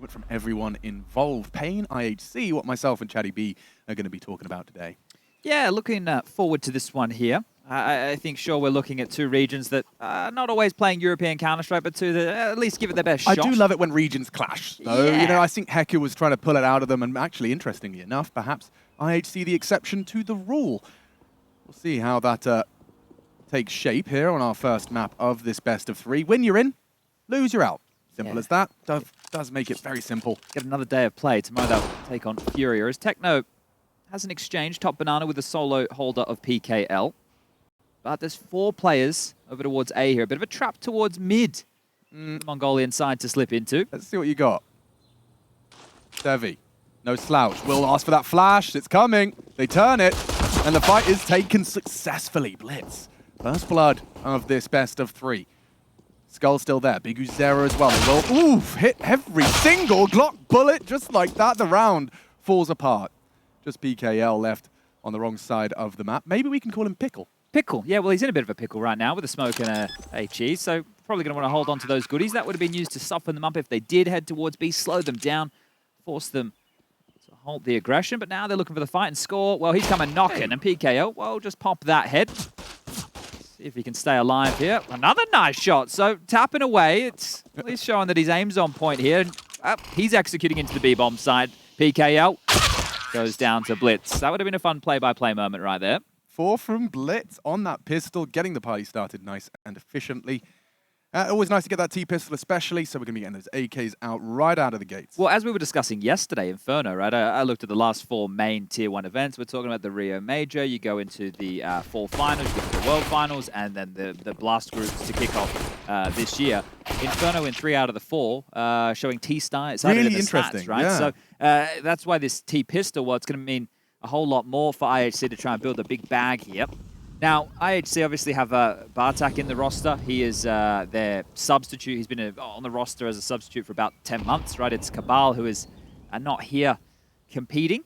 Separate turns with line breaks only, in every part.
from everyone involved. paiN, IHC, what myself and Chatty B are going to be talking about today.
Yeah, looking forward to this one here. I think, sure, we're looking at two regions that are not always playing European Counter-Strike, but two that at least give it their best shot.
I do love it when regions clash, though.
Yeah.
You know, I think Hecker was trying to pull it out of them, and actually, interestingly enough, perhaps IHC the exception to the rule. We'll see how that takes shape here on our first map of this best of three. Win, you're in. Lose, you're out. Simple as that. Does make it very simple.
Get another day of play. Tomorrow they'll take on Fury. As Techno has an exchange, top banana with a solo holder of PKL. But there's 4 players over towards A here. A bit of a trap towards mid. The Mongolian side to slip into.
Let's see what you got. Devi. No slouch. Will ask for that flash. It's coming. They turn it. And the fight is taken successfully. Blitz. First blood of this best of 3. Skull still there. biguzera as well. They will, oof, hit every single Glock bullet just like that. The round falls apart. Just PKL left on the wrong side of the map. Maybe we can call him Pickle.
Pickle. Yeah, well, he's in a bit of a pickle right now with a smoke and a cheese, so probably going to want to hold on to those goodies. That would have been used to soften them up if they did head towards B, slow them down, force them to halt the aggression. But now they're looking for the fight and score. Well, he's coming knocking, and PKO, well, just pop that head. See if he can stay alive here. Another nice shot. So tapping away. It's at least showing that his aim's on point here. He's executing into the B-bomb side. PKO goes down to Blitz. That would have been a fun play-by-play moment right there.
4 from Blitz on that pistol, getting the party started nice and efficiently. Always nice to get that T-pistol especially, so we're going to be getting those AKs out right out of the gates.
Well, as we were discussing yesterday, Inferno, right? I looked at the last 4 main Tier 1 events. We're talking about the Rio Major. You go into the fall finals, you get to the World Finals, and then the Blast groups to kick off this year. Inferno in 3 out of the 4, showing T-Star. It's
really
in the
interesting,
stats, right?
yeah.
So that's why this T-pistol, well, it's going to mean a whole lot more for IHC to try and build a big bag here. Now, IHC obviously have Bartak in the roster. He is their substitute. He's been on the roster as a substitute for about 10 months, right? It's Cabal who is not here competing.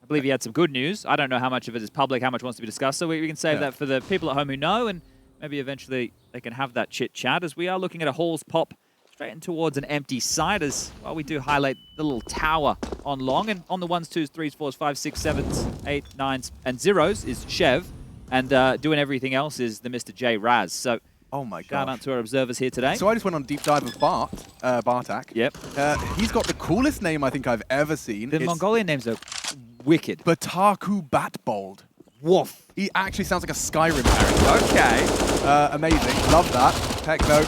I believe he had some good news. I don't know how much of it is public, how much wants to be discussed, so we can save that for the people at home who know, and maybe eventually they can have that chit-chat as we are looking at a Halls pop straight in towards an empty side as, well, we do highlight the little tower on long, and on the 1s, 2s, 3s, 4s, 5s, 6s, 7s, 8s, 9s, and 0s is Chev. And doing everything else is the Mr. J Raz. So,
oh my
shout out to our observers here today.
So I just went on a deep dive of Bartak.
Yep.
He's got the coolest name I think I've ever seen.
The Mongolian names are wicked.
Bataku Batbold.
Woof.
He actually sounds like a Skyrim character.
Okay.
Amazing. Love that. Techno,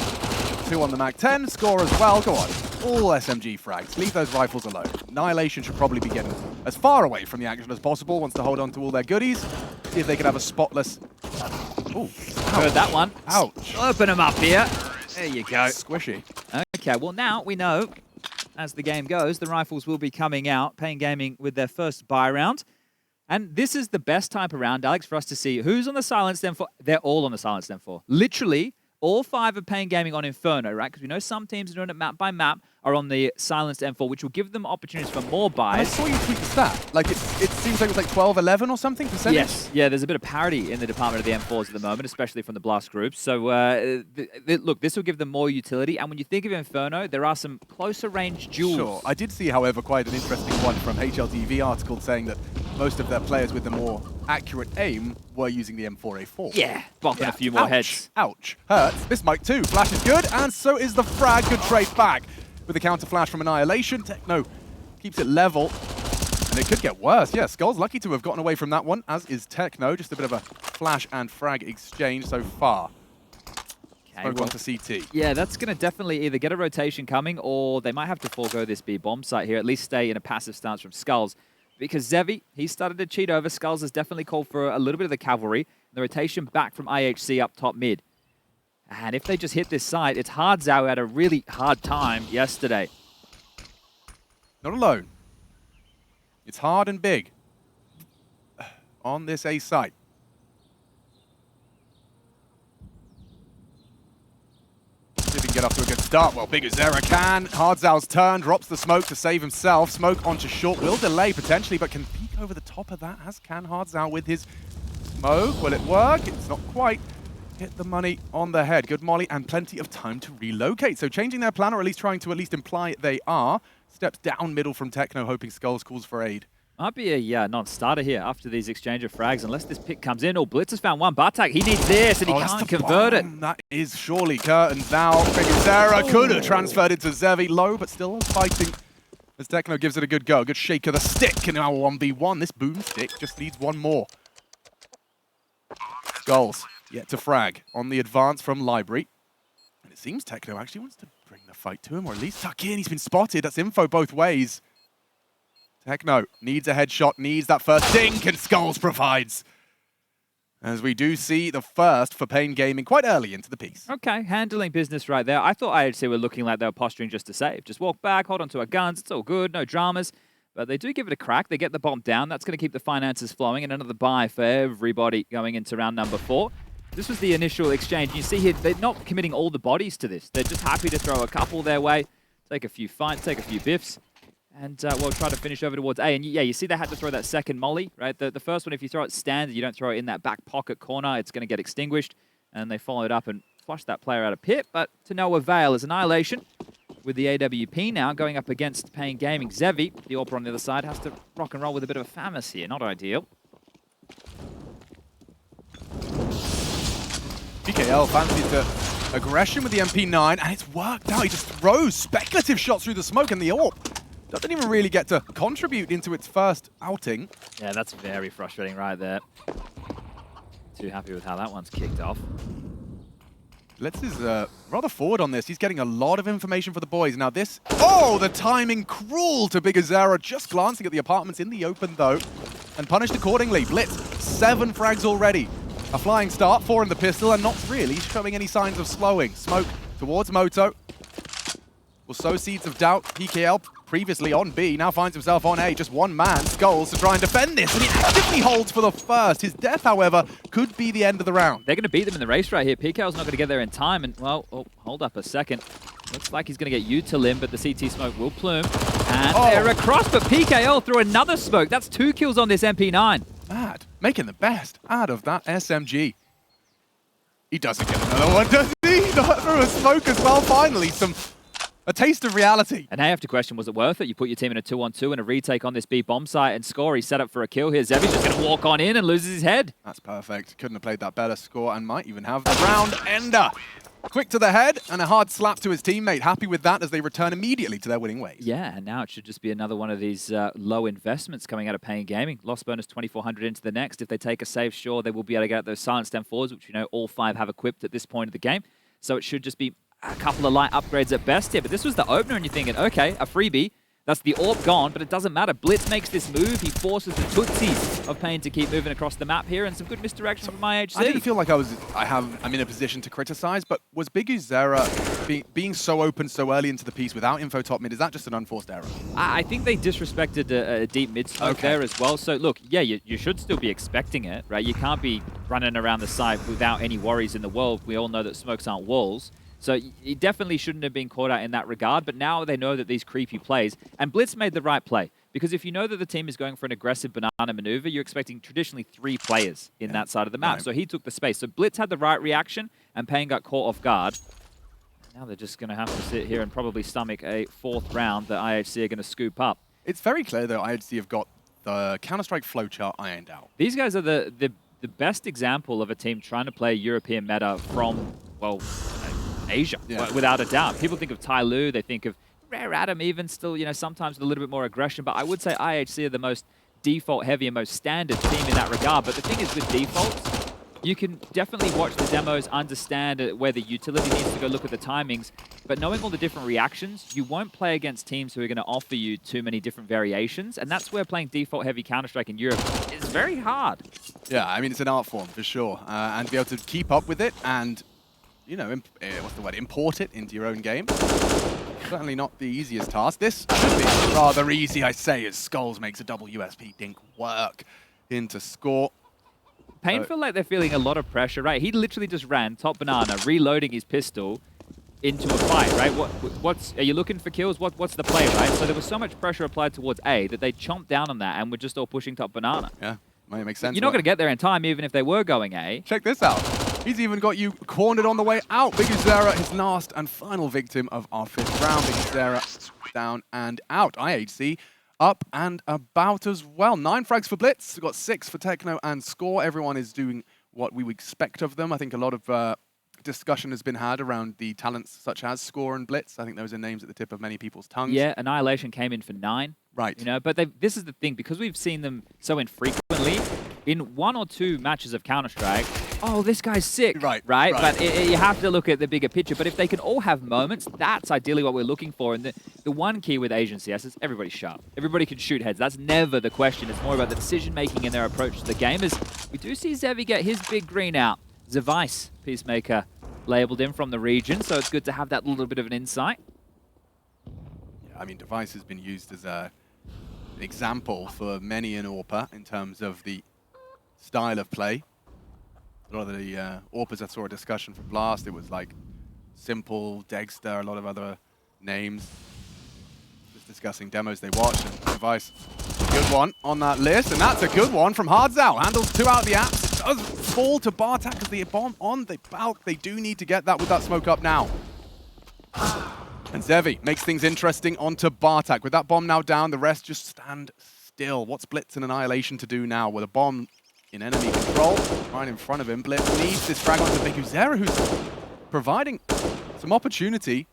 2 on the Mag 10. Score as well. Go on. All SMG frags. Leave those rifles alone. Annihilation should probably be getting as far away from the action as possible. Wants to hold on to all their goodies. See if they can have a spotless... Ooh.
Heard that one.
Ouch.
Open them up here. There you go.
Squishy.
Okay, well now we know, as the game goes, the rifles will be coming out. paiN Gaming with their first buy round. And this is the best type of round, Alex, for us to see who's on the silent stem for. They're all on the silent stem for. Literally, all 5 of paiN Gaming on Inferno, right? Because we know some teams are doing it map by map, are on the silenced M4, which will give them opportunities for more buys.
I saw you tweet the stat. Like, it seems like it was like 12, 11 or something percentage?
Yes. Yeah, there's a bit of parity in the department of the M4s at the moment, especially from the Blast groups. So, look, this will give them more utility. And when you think of Inferno, there are some closer range duels.
Sure. I did see, however, quite an interesting one from HLTV article saying that most of their players with the more accurate aim were using the M4A4.
Yeah, bonking a few more heads.
Ouch. Hurts. This mic too. Flash is good, and so is the frag. Good trade back. With the counter flash from Annihilation, Techno keeps it level. And it could get worse. Yeah, Skull's lucky to have gotten away from that one, as is Techno. Just a bit of a flash and frag exchange so far.
Okay,
Smoke onto CT.
Yeah, that's going to definitely either get a rotation coming, or they might have to forego this B-bomb site here, at least stay in a passive stance from Skulls. Because Zevi, he started to cheat over. Skulls has definitely called for a little bit of the cavalry. The rotation back from IHC up top mid. And if they just hit this site, it's Hardzao had a really hard time yesterday.
Not alone. It's hard and big on this A site. See if he can get off to a good start. Well, biguzera can. Hardzao's turn, drops the smoke to save himself. Smoke onto short, will delay potentially, but can peek over the top of that, as can Hardzao with his smoke. Will it work? It's not quite. Hit the money on the head. Good molly and plenty of time to relocate. So changing their plan, or at least trying to at least imply they are. Steps down middle from Techno, hoping Skulls calls for aid.
Might be a non-starter here after these exchange of frags, unless this pick comes in. Oh, Blitz has found one. Bartak, he needs this, and he can't convert it.
That is surely curtains now. biguzera could have transferred it to Zevi. Low, but still fighting. As Techno gives it a good go. Good shake of the stick, and now 1v1. This boomstick just needs one more. Skulls yet to frag on the advance from Library. And it seems Techno actually wants to bring the fight to him, or at least tuck in. He's been spotted. That's info both ways. Techno needs a headshot, needs that first dink, and Skulls provides. As we do see the first for paiN Gaming quite early into the piece.
Okay, handling business right there. I thought IHC were looking like they were posturing just to save. Just walk back, hold on to our guns, it's all good, no dramas. But they do give it a crack, they get the bomb down, that's going to keep the finances flowing, and another buy for everybody going into round number 4. This was the initial exchange. You see here, they're not committing all the bodies to this. They're just happy to throw a couple their way, take a few fights, take a few biffs. And we'll try to finish over towards A. And yeah, you see they had to throw that second molly, right? The first one, if you throw it standard, you don't throw it in that back pocket corner, it's going to get extinguished. And they followed up and flushed that player out of pit, but to no avail. As Annihilation with the AWP now going up against paiN Gaming. Zevi, the AWPer on the other side, has to rock and roll with a bit of a FAMAS here. Not ideal.
PKL fancied the aggression with the MP9, and it's worked out. He just throws speculative shots through the smoke, and the AWP doesn't even really get to contribute into its first outing.
Yeah, that's very frustrating right there. Too happy with how that one's kicked off.
Blitz is rather forward on this. He's getting a lot of information for the boys. Now this... Oh, the timing cruel to biguzera. Just glancing at the apartments in the open, though, and punished accordingly. Blitz, 7 frags already. A flying start, 4 in the pistol, and not really showing any signs of slowing. Smoke towards Moto. Will sow seeds of doubt. PKL previously on B, now finds himself on A. Just one man, Skulls, to try and defend this, and he actively holds for the first. His death, however, could be the end of the round.
They're going to beat them in the race right here. PKL's not going to get there in time, and, well, oh, hold up a second. Looks like he's going to get Utilim, but the CT smoke will plume. And they're across, but PKL threw another smoke. That's 2 kills on this MP9.
Mad. Making the best out of that SMG. He doesn't get another one, does he? Not through a smoke as well, finally. A taste of reality.
And now you have to question, was it worth it? You put your team in a 2-on-2 and a retake on this B bomb site and score. He's set up for a kill here. Zevi's just going to walk on in and loses his head.
That's perfect. Couldn't have played that better. Score and might even have the round ender. Quick to the head and a hard slap to his teammate. Happy with that as they return immediately to their winning ways.
Yeah, and now it should just be another one of these low investments coming out of paiN Gaming. Loss bonus 2,400 into the next. If they take a save, sure, they will be able to get those silenced M4s, which you know all 5 have equipped at this point of the game. So it should just be a couple of light upgrades at best here, but this was the opener and you're thinking, okay, a freebie, that's the AWP gone, but it doesn't matter. Blitz makes this move, he forces the Tootsies of paiN to keep moving across the map here, and some good misdirection from IHC.
I didn't feel like I'm in a position to criticize, but was biguzera being so open so early into the piece without info top mid, is that just an unforced error?
I think they disrespected a deep mid smoke there as well, so look, yeah, you should still be expecting it, right? You can't be running around the site without any worries in the world. We all know that smokes aren't walls. So he definitely shouldn't have been caught out in that regard, but now they know that these creepy plays, and Blitz made the right play, because if you know that the team is going for an aggressive banana maneuver, you're expecting traditionally 3 players in that side of the map, so he took the space. So Blitz had the right reaction, and paiN got caught off guard. Now they're just going to have to sit here and probably stomach a 4th round that IHC are going to scoop up.
It's very clear, though, IHC have got the Counter-Strike flowchart ironed out.
These guys are the best example of a team trying to play European meta from, well, Asia, without a doubt. People think of Tyloo, they think of Rare Adam even still, you know, sometimes with a little bit more aggression, but I would say IHC are the most default heavy and most standard team in that regard. But the thing is with defaults, you can definitely watch the demos, understand where the utility needs to go, look at the timings, but knowing all the different reactions, you won't play against teams who are going to offer you too many different variations, and that's where playing default heavy Counter-Strike in Europe is very hard.
Yeah, I mean, it's an art form for sure, and to be able to keep up with it and, you know, what's the word, import it into your own game. Certainly not the easiest task. This should be rather easy, I say, as Skulls makes a double USP dink work into score.
paiN feel like they're feeling a lot of pressure, right? He literally just ran top banana, reloading his pistol into a fight, right? Are you looking for kills? What's the play, right? So there was so much pressure applied towards A that they chomped down on that and were just all pushing top banana.
Yeah, might make sense.
You're not going to get there in time, even if they were going A.
Check this out. He's even got you cornered on the way out. biguzera, his last and final victim of our 5th round. biguzera down and out. IHC up and about as well. 9 frags for Blitz. We've got 6 for Techno and Score. Everyone is doing what we would expect of them. I think a lot of discussion has been had around the talents such as Score and Blitz. I think those are names at the tip of many people's tongues.
Yeah, Annihilation came in for 9.
Right.
You know, but this is the thing, because we've seen them so infrequently, in 1 or 2 matches of Counter-Strike, oh, this guy's sick.
Right.
But you have to look at the bigger picture. But if they can all have moments, that's ideally what we're looking for. And the one key with Asian CS is everybody's sharp. Everybody can shoot heads. That's never the question. It's more about the decision-making and their approach to the game. As we do see Zevi get his big green out. Zevice, Peacemaker, labeled him from the region, so it's good to have that little bit of an insight.
Yeah, I mean, Device has been used as an example for many an AWPer in terms of the style of play. A lot of the AWPers I saw a discussion from Blast, it was like Simple, Dexter, a lot of other names. Just discussing demos they watched, and Device, good one on that list, and that's a good one from Hardzao. Handles 2 out of the apps. It does fall to Bartak as the bomb on the Balk. They do need to get that with that smoke up now. And Zevi makes things interesting onto Bartak. With that bomb now down, the rest just stand still. What's Blitz and Annihilation to do now with a bomb in enemy control right in front of him? Blitz needs this frag onto biguzera, who's providing some opportunity.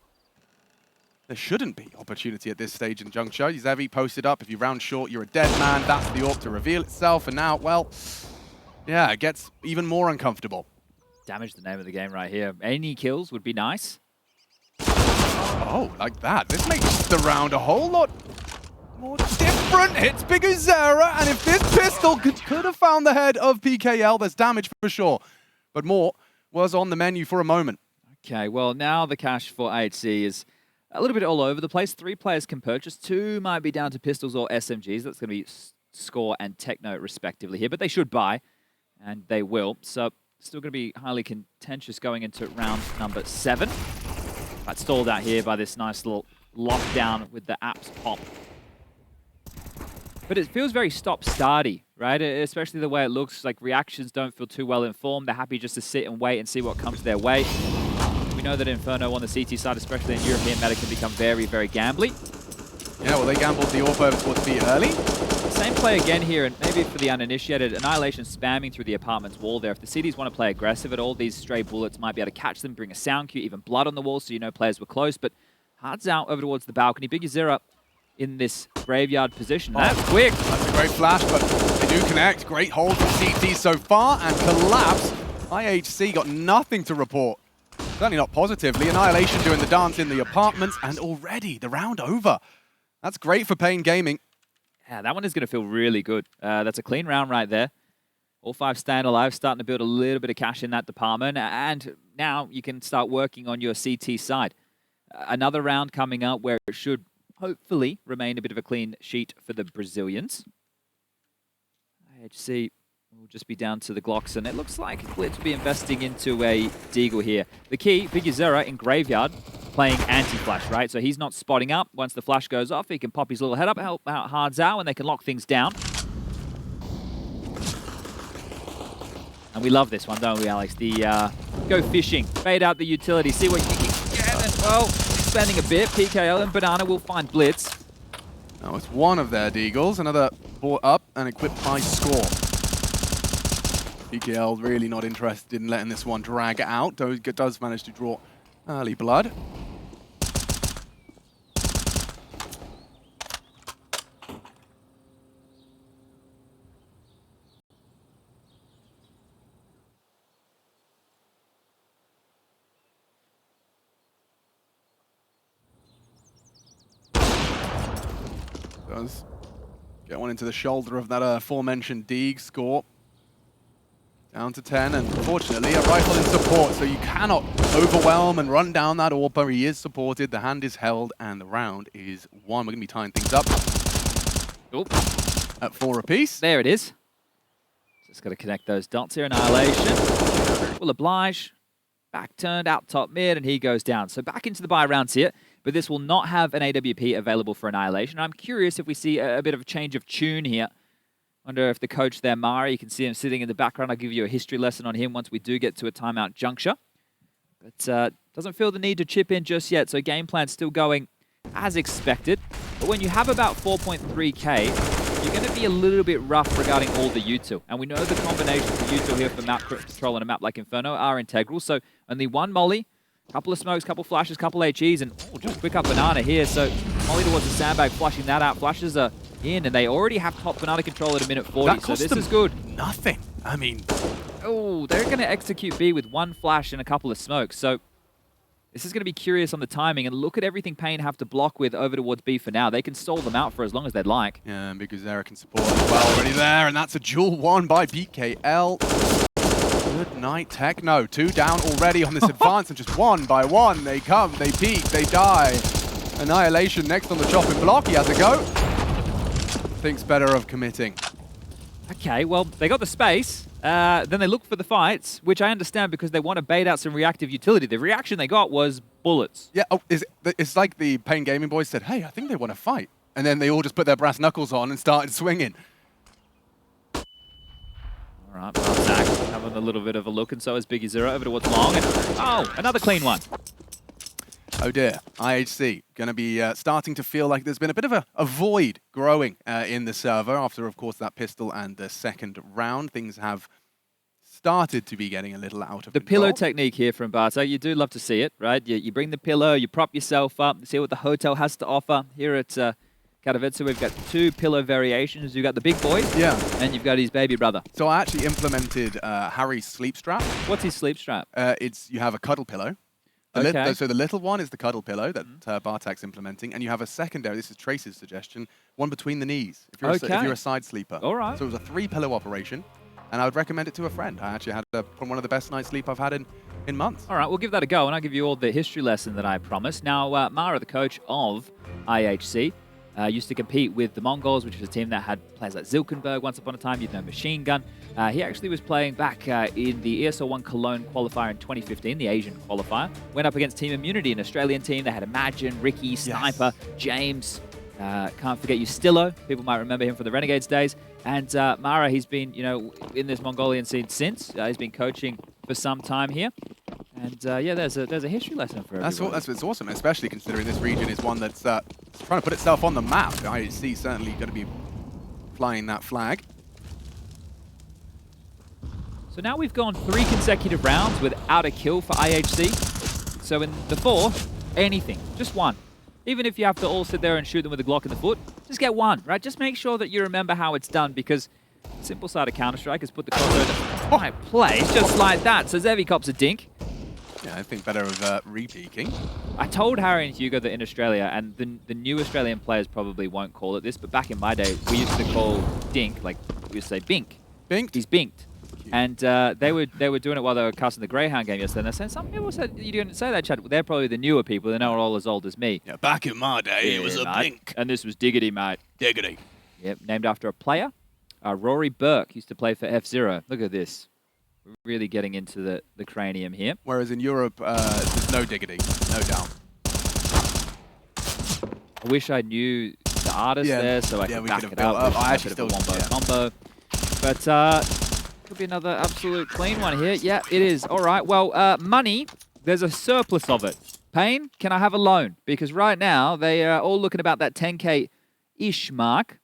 There shouldn't be opportunity at this stage in juncture. Zevi posted up. If you round short, you're a dead man. That's the AWP to reveal itself. And now, well, yeah, it gets even more uncomfortable.
Damage the name of the game right here. Any kills would be nice.
Oh, like that. This makes the round a whole lot more different. Hits biguzera, and if this pistol could have found the head of PKL, there's damage for sure. But more was on the menu for a moment.
Okay, well, now the cash for IHC is a little bit all over the place. 3 players can purchase. 2 might be down to pistols or SMGs. That's going to be Score and Techno, respectively, here. But they should buy, and they will. So, still going to be highly contentious going into round number 7. But stalled out here by this nice little lockdown with the apps pop. But it feels very stop-starty, right? Especially the way it looks. Like, reactions don't feel too well informed. They're happy just to sit and wait and see what comes their way. We know that Inferno on the CT side, especially in European meta, can become very, very gambly.
Yeah, well, they gambled the AWP over towards B early.
Same play again here, and maybe for the uninitiated, Annihilation spamming through the apartment's wall there. If the CDs want to play aggressive at all, these stray bullets might be able to catch them, bring a sound cue, even blood on the wall, so you know players were close. But Hard's out over towards the balcony. biguzera in this graveyard position. That's quick.
That's a great flash, but they do connect. Great hold from CT so far, and collapse. IHC got nothing to report. Certainly not positively. Annihilation doing the dance in the apartments, and already the round over. That's great for paiN Gaming.
Yeah, that one is going to feel really good. That's a clean round right there. All 5 staying alive, starting to build a little bit of cash in that department, and now you can start working on your CT side. Another round coming up where it should hopefully remain a bit of a clean sheet for the Brazilians. IHC will just be down to the Glocks, and it looks like Blitz will be investing into a Deagle here. The key, biguzera in graveyard, playing anti-flash, right? So he's not spotting up. Once the flash goes off, he can pop his little head up, help out Hardzao, and they can lock things down. And we love this one, don't we, Alex? The go fishing, fade out the utility, see what you can get, and well, spending a bit. PKL and Banana will find Blitz.
Now it's one of their Deagles, another brought up and equipped by Score. PKL really not interested in letting this one drag out, though it does manage to draw early blood. Does get one into the shoulder of that aforementioned Deag. Score down to 10, and unfortunately a rifle in support, so you cannot overwhelm and run down that AWPer. He is supported, the hand is held, and the round is won. We're going to be tying things up at 4 apiece.
There it is. Just got to connect those dots here. Annihilation will oblige. Back turned out top mid, and he goes down. So back into the buy rounds here, but this will not have an AWP available for Annihilation. I'm curious if we see a bit of a change of tune here. Wonder if the coach there, Mari, you can see him sitting in the background. I'll give you a history lesson on him once we do get to a timeout juncture. But doesn't feel the need to chip in just yet, so game plan's still going as expected. But when you have about 4.3k, you're going to be a little bit rough regarding all the util. And we know the combinations of util here for map control on a map like Inferno are integral. So only one molly, couple of smokes, couple flashes, couple HEs, and just quick up banana here. So molly towards the sandbag, flushing that out. Flashes are in, and they already have top banana control at a minute 40. So this is good.
Nothing. I mean,
oh, they're going to execute B with one flash and a couple of smokes. So this is going to be curious on the timing. And look at everything paiN have to block with over towards B for now. They can stall them out for as long as they'd like.
Yeah, biguzera can support as well already there. And that's a duel won by BKL. Good night, Techno. 2 down already on this advance. And just one by one, they come, they peek, they die. Annihilation next on the chopping block. He has a go. Thinks better of committing.
Okay, well, they got the space. Then they look for the fights, which I understand because they want to bait out some reactive utility. The reaction they got was bullets.
Yeah, it's like the paiN Gaming boys said, hey, I think they want to fight. And then they all just put their brass knuckles on and started swinging.
All right, Zach having a little bit of a look, and so is biguzera over towards long. And, oh, another clean one.
Oh dear, IHC going to be starting to feel like there's been a bit of a void growing in the server after, of course, that pistol and the second round. Things have started to be getting a little out of
the
control.
pillow technique here from Bartek, you do love to see it, right? You bring the pillow, you prop yourself up, see what the hotel has to offer. Here at Katowice, we've got 2 pillow variations. You've got the big boy,
yeah,
and you've got his baby brother.
So I actually implemented Harry's sleep strap.
What's his sleep strap?
You have a cuddle pillow. So the little one is the cuddle pillow that Bartek's implementing, and you have a secondary, this is Trace's suggestion, one between the knees, if you're a side sleeper.
All right.
So it was a 3-pillow operation, and I would recommend it to a friend. I actually had one of the best night's sleep I've had in months.
All right, we'll give that a go, and I'll give you all the history lesson that I promised. Now, Mara, the coach of IHC, used to compete with the Mongols, which was a team that had players like Zilkenberg once upon a time. You'd know Machine Gun. He actually was playing back in the ESL 1 Cologne qualifier in 2015, the Asian qualifier. Went up against Team Immunity, an Australian team. They had Imagine, Ricky, Sniper, James. Can't forget you, Stillo. People might remember him from the Renegades days. And Mara, he's been, in this Mongolian scene since. He's been coaching for some time here. And yeah, there's a history lesson for everyone.
That's what's awesome, especially considering this region is one that's trying to put itself on the map. IHC certainly going to be flying that flag.
So now we've gone 3 consecutive rounds without a kill for IHC. So in the 4th, anything, just one. Even if you have to all sit there and shoot them with a Glock in the foot, just get one, right? Just make sure that you remember how it's done, because the simple side of Counter-Strike is put the crossover in the right place, just like that. So Zevi cops a dink.
Yeah, I think better of re-peeking.
I told Harry and Hugo that in Australia, and the new Australian players probably won't call it this, but back in my day, we used to call dink, like we used to say bink.
Binked?
He's binked. And they were doing it while they were casting the Greyhound game yesterday. And they said, some people said you didn't say that, Chad. They're probably the newer people. They're not all as old as me.
Yeah, back in my day, it was a bink.
And this was Diggity, mate.
Diggity.
Yep, named after a player. Rory Burke used to play for F-Zero. Look at this. We're really getting into the cranium here.
Whereas in Europe, there's no diggity, no doubt.
I wish I knew the artist there so I could back it up.
I actually still
combo. But could be another absolute clean one here. Yeah, it is. All right. Well, money, there's a surplus of it. paiN, can I have a loan? Because right now, they are all looking about that 10K-ish mark.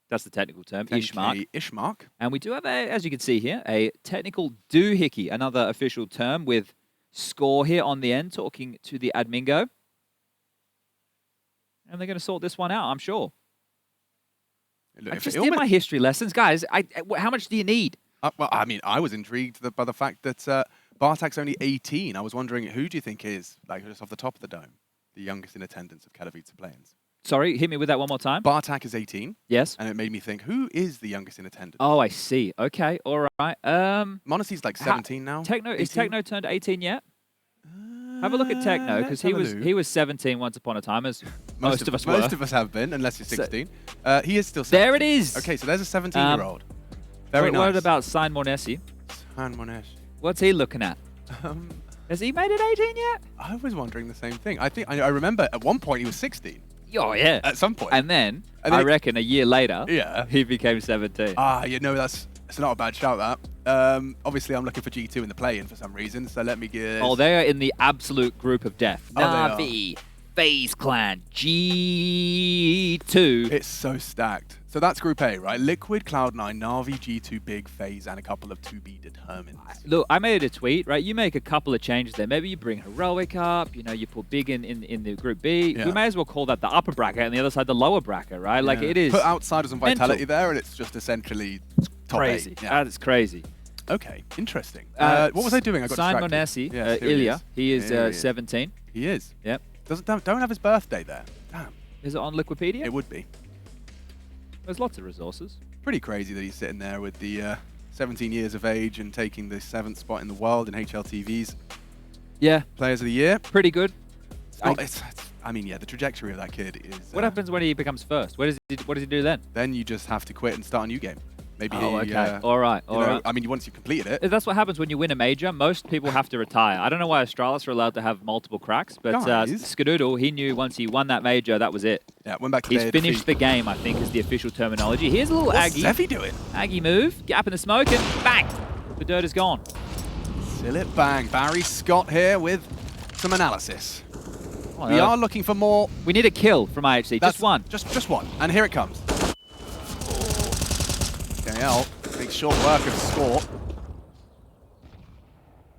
That's the technical term, ish mark.
Ish mark.
And we do have, as you can see here, a technical doohickey, another official term with score here on the end, talking to the admingo. And they're going to sort this one out, I'm sure. I just did my history lessons. Guys, how much do you need?
Well, I mean, I was intrigued by the fact that Bartek's only 18. I was wondering, who do you think is, like, just off the top of the dome, the youngest in attendance of Katowice players?
Sorry, hit me with that one more time.
Bartek is 18.
Yes.
And it made me think, who is the youngest in attendance?
Oh, I see. Okay, all right.
Monacy's like 17 now.
Techno, is Techno turned 18 yet? Have a look at Techno, because he was 17 once upon a time, as most of us were.
Most of us have been, unless you're 16. He is still 17.
There it is.
Okay, so there's a 17-year-old. Very nice.
What about Sign Mornessi?
Sign Mornessi.
What's he looking at? Has he made it 18 yet?
I was wondering the same thing. I remember at one point he was 16.
Oh, yeah.
At some point.
And then I reckon a year later, he became 17.
It's not a bad shout, that. Obviously, I'm looking for G2 in the play-in for some reason, so let me get...
Oh, they are in the absolute group of death. Na'Vi, FaZe Clan G2.
It's so stacked. So that's Group A, right? Liquid, Cloud9, Na'Vi, G2, Big, FaZe, and a couple of to be determined.
Look, I made a tweet, right? You make a couple of changes there. Maybe you bring Heroic up, you know, you put Big in the Group B.
Yeah.
We may as well call that the upper bracket and the other side the lower bracket, right? Like it is
Put Outsiders and
mental.
Vitality there, and it's just essentially top
Crazy.
8. Yeah.
That is crazy.
Okay, interesting. What was I doing? I got
Simon
distracted.
Monesi,
Yes, here he
Ilya,
is.
he is
Here he
17.
He is.
Yep.
Don't have his birthday there. Damn.
Is it on Liquipedia?
It would be.
There's lots of resources.
Pretty crazy that he's sitting there with the 17 years of age and taking the 7th spot in the world in HLTV's
Yeah.
Players of the Year.
Pretty good.
I mean, yeah, the trajectory of that kid is...
What happens when he becomes first? What does he do then?
Then you just have to quit and start a new game. Maybe
okay. All right.
I mean, once you've completed it...
That's what happens when you win a major. Most people have to retire. I don't know why Australis are allowed to have multiple cracks, but Skadoodle, he knew once he won that major, that was it.
Yeah, went back to
He's finished the game, I think, is the official terminology. Here's a little
What's
Aggie.
Zephie doing?
Aggie move, gap in the smoke, and bang! The dirt is gone.
Still it bang. Barry Scott here with some analysis.
Oh,
We are looking for more...
We need a kill from IHC, just one.
Just one. And here it comes. KL makes short work of score.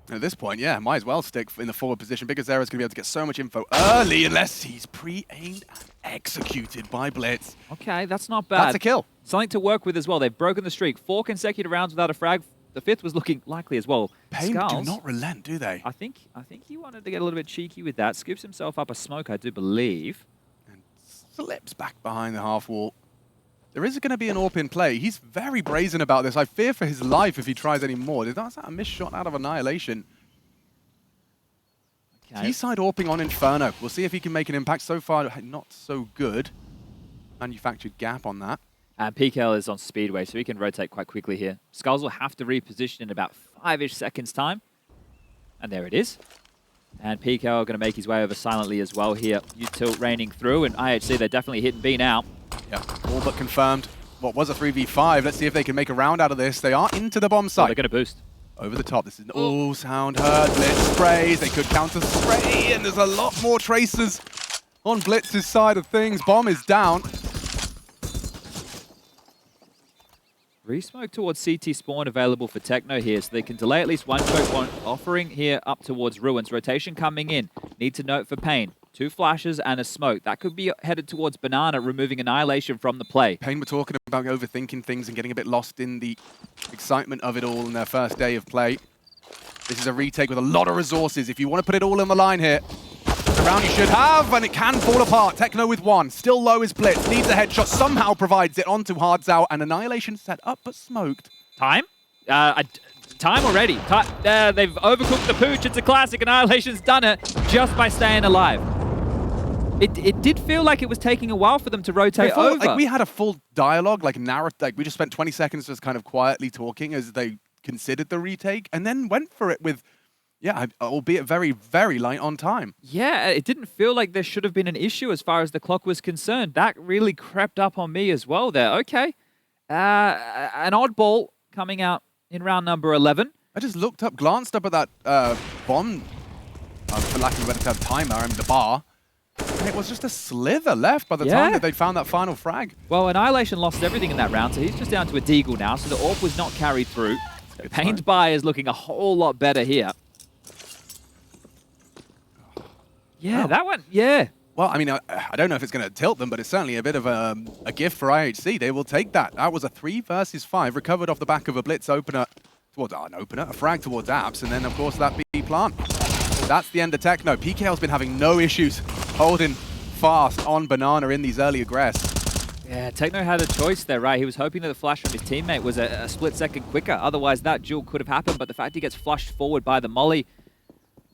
And at this point, yeah, might as well stick in the forward position. biguzera is going to be able to get so much info early unless he's pre-aimed and executed by Blitz.
Okay, that's not bad.
That's a kill.
Something to work with as well. They've broken the streak. 4 consecutive rounds without a frag. The 5th was looking likely as well.
paiN do
Skulls,
not relent, do they?
I think he wanted to get a little bit cheeky with that. Scoops himself up a smoke, I do believe.
And slips back behind the half wall. There is going to be an AWP in play. He's very brazen about this. I fear for his life if he tries any more. That's a missed shot out of Annihilation.
Okay.
T-side AWPing on Inferno. We'll see if he can make an impact. So far, not so good. Manufactured gap on that.
And PKL is on Speedway, so he can rotate quite quickly here. Skulls will have to reposition in about 5-ish seconds time. And there it is. And PKL going to make his way over silently as well here. U-tilt raining through, and IHC, they're definitely hitting B now.
Yeah, all but confirmed. What was a 3v5. Let's see if they can make a round out of this. They are into the bomb
Oh,
site.
they're going to boost.
Over the top. This is all sound heard. Blitz sprays. They could counter spray, and there's a lot more tracers on Blitz's side of things. Bomb is down.
Resmoke towards CT spawn available for Techno here, so they can delay at least one choke one, offering here up towards Ruins. Rotation coming in. Need to note for paiN. 2 flashes and a smoke. That could be headed towards Banana, removing Annihilation from the play.
paiN were talking about overthinking things and getting a bit lost in the excitement of it all in their first day of play. This is a retake with a lot of resources. If you want to put it all on the line here, the round you should have, and it can fall apart. Techno with 1. Still low is Blitz. Needs a headshot. Somehow provides it onto Hards Out, and Annihilation set up but smoked.
Time? Time already. They've overcooked the pooch. It's a classic. Annihilation's done it just by staying alive. It did feel like it was taking a while for them to rotate over.
Like we had a full dialogue, like we just spent 20 seconds just kind of quietly talking as they considered the retake, and then went for it with, yeah, albeit very, very light on time.
Yeah, it didn't feel like there should have been an issue as far as the clock was concerned. That really crept up on me as well there. Okay. An oddball coming out in round number 11.
I just looked up, glanced up at that bomb, for lack of a better term, timer, and the bar. And it was just a slither left by the time that they'd found that final frag.
Well, Annihilation lost everything in that round, so he's just down to a deagle now, so the AWP was not carried through. paiN's buy is looking a whole lot better here. Yeah, that one, yeah.
Well, I mean, I don't know if it's going to tilt them, but it's certainly a bit of a gift for IHC. They will take that. That was a 3 versus 5, recovered off the back of a Blitz opener towards a frag towards Apps, and then, of course, that B plant. That's the end of Techno. PKL's been having no issues holding fast on Banana in these early aggress.
Yeah, Techno had a choice there, right? He was hoping that the flash from his teammate was a split second quicker. Otherwise, that duel could have happened, but the fact he gets flushed forward by the molly,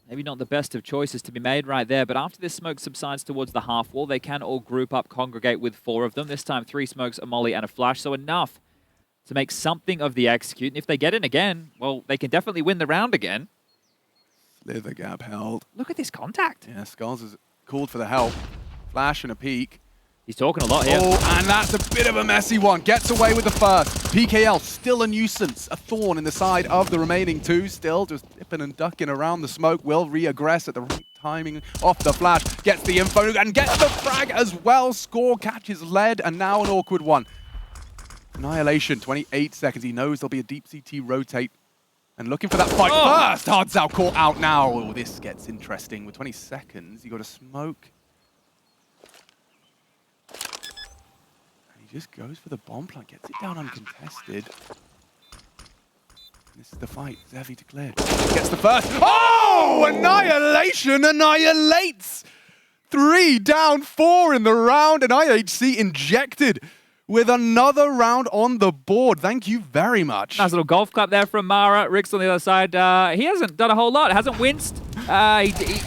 maybe not the best of choices to be made right there. But after this smoke subsides towards the half wall, they can all group up, congregate with 4 of them. This time, 3 smokes, a molly, and a flash. So enough to make something of the execute. And if they get in again, well, they can definitely win the round again.
Slither gap held.
Look at this contact.
Yeah, Skulls has called for the help. Flash and a peek.
He's talking a lot here.
Oh, and that's a bit of a messy one. Gets away with the first. PKL still a nuisance. A thorn in the side of the remaining 2. Still just dipping and ducking around the smoke. Will re-aggress at the right timing off the flash, gets the info and gets the frag as well. Score catches lead, and now an awkward one. Annihilation, 28 seconds. He knows there'll be a deep CT rotate. And looking for that fight first. Hardzao caught out now. Oh, this gets interesting. With 20 seconds, you got to smoke. And he just goes for the bomb plant, gets it down uncontested. This is the fight. Zevi to clear. Gets the first. Oh! Annihilation annihilates! 3 down, 4 in the round, and IHC injected with another round on the board. Thank you very much.
Nice little golf clap there from Mara. Rick's on the other side. He hasn't done a whole lot. Hasn't winced.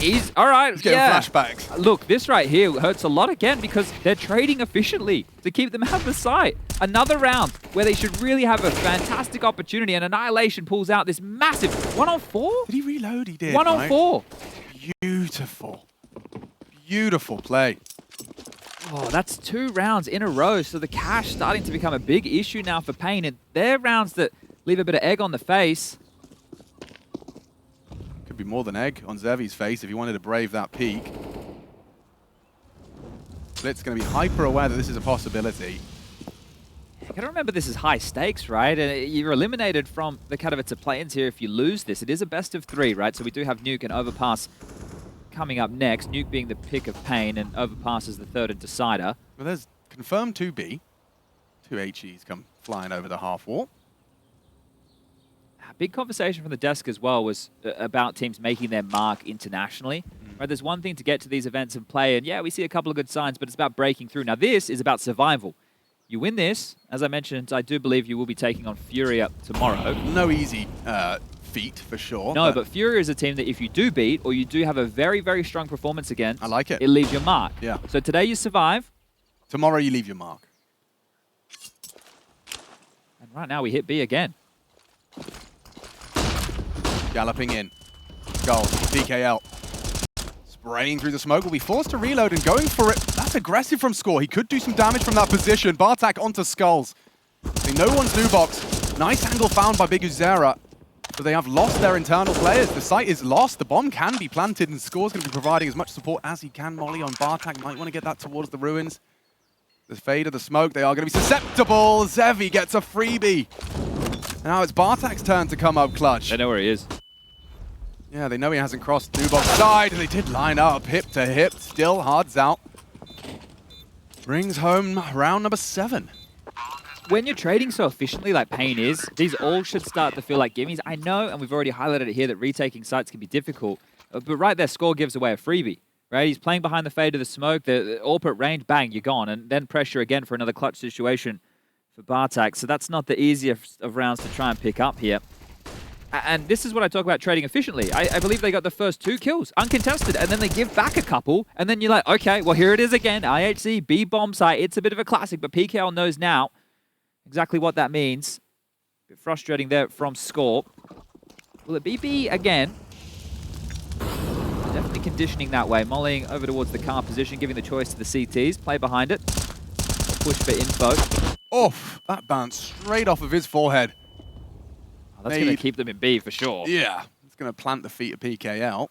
He's all right.
He's getting flashbacks.
Look, this right here hurts a lot again because they're trading efficiently to keep them out of the sight. Another round where they should really have a fantastic opportunity, and Annihilation pulls out this massive 1-on-4.
Did he reload? He did.
1-on-4.
Beautiful. Beautiful play.
Oh, that's 2 rounds in a row, so the cash starting to become a big issue now for paiN, and they're rounds that leave a bit of egg on the face.
Could be more than egg on Zevi's face if he wanted to brave that peak. Blitz going to be hyper aware that this is a possibility.
You got to remember this is high stakes, right? You're eliminated from the Katowice play-ins here if you lose this. It is a best of 3, right? So we do have Nuke and Overpass coming up next. Nuke being the pick of paiN, and Overpass is the third and decider.
Well, there's confirmed 2B. 2 HEs come flying over the half wall.
A big conversation from the desk as well was about teams making their mark internationally. Right, there's one thing to get to these events and play, and yeah, we see a couple of good signs, but it's about breaking through. Now this is about survival. You win this, as I mentioned, I do believe you will be taking on Furia tomorrow.
No easy feat, for sure.
No, but Furia is a team that if you do beat, or you do have a very, very strong performance against,
I like it.
It leaves your mark.
Yeah.
So today you survive.
Tomorrow you leave your mark.
And right now we hit B again.
Galloping in. Goal. PKL. Spraying through the smoke. Will be forced to reload and going for it. That's aggressive from Score. He could do some damage from that position. Bartak onto Skulls. See, no one's new box. Nice angle found by biguzera. But they have lost their internal players. The site is lost. The bomb can be planted, and Score's going to be providing as much support as he can. Molly on Bartak. Might want to get that towards the ruins. The fade of the smoke. They are going to be susceptible. Zevi gets a freebie. Now it's Bartak's turn to come up clutch.
They know where he is.
Yeah, they know he hasn't crossed Nubox side, and they did line up hip to hip. Still Hardzao. Brings home round number 7.
When you're trading so efficiently like paiN is, these all should start to feel like gimmies. I know, and we've already highlighted it here, that retaking sites can be difficult. But right there, Score gives away a freebie. Right? He's playing behind the fade of the smoke. The AWP at range, bang, you're gone. And then pressure again for another clutch situation for Bartak. So that's not the easiest of rounds to try and pick up here. And this is what I talk about trading efficiently. I believe they got the first 2 kills, uncontested, and then they give back a couple, and then you're like, okay, well, here it is again. IHC, B bomb site. It's a bit of a classic, but PKL knows now exactly what that means. A bit frustrating there from Score. Will it be B again? Definitely conditioning that way. Mollying over towards the car position, giving the choice to the CTs. Play behind it. Push for info.
Oof, that bounced straight off of his forehead.
Oh, that's going to keep them in B for sure.
Yeah, it's going to plant the feet of PKL.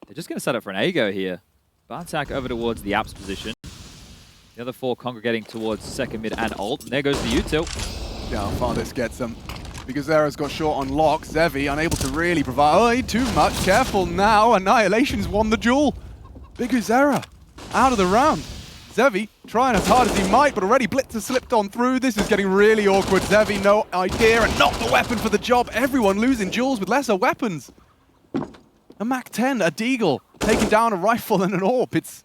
They're just going to set up for an A-go here. Bartak over towards the apps position. The other 4 congregating towards second mid and ult. And there goes the util.
Yeah, how far this gets them. Biguzera's got short on lock. Zevi unable to really provide. Oh, too much. Careful now. Annihilation's won the duel. Biguzera out of the round. Zevi trying as hard as he might, but already Blitz has slipped on through. This is getting really awkward. Zevi, no idea, and not the weapon for the job. Everyone losing duels with lesser weapons. A Mac-10, a Deagle, taking down a rifle and an AWP. It's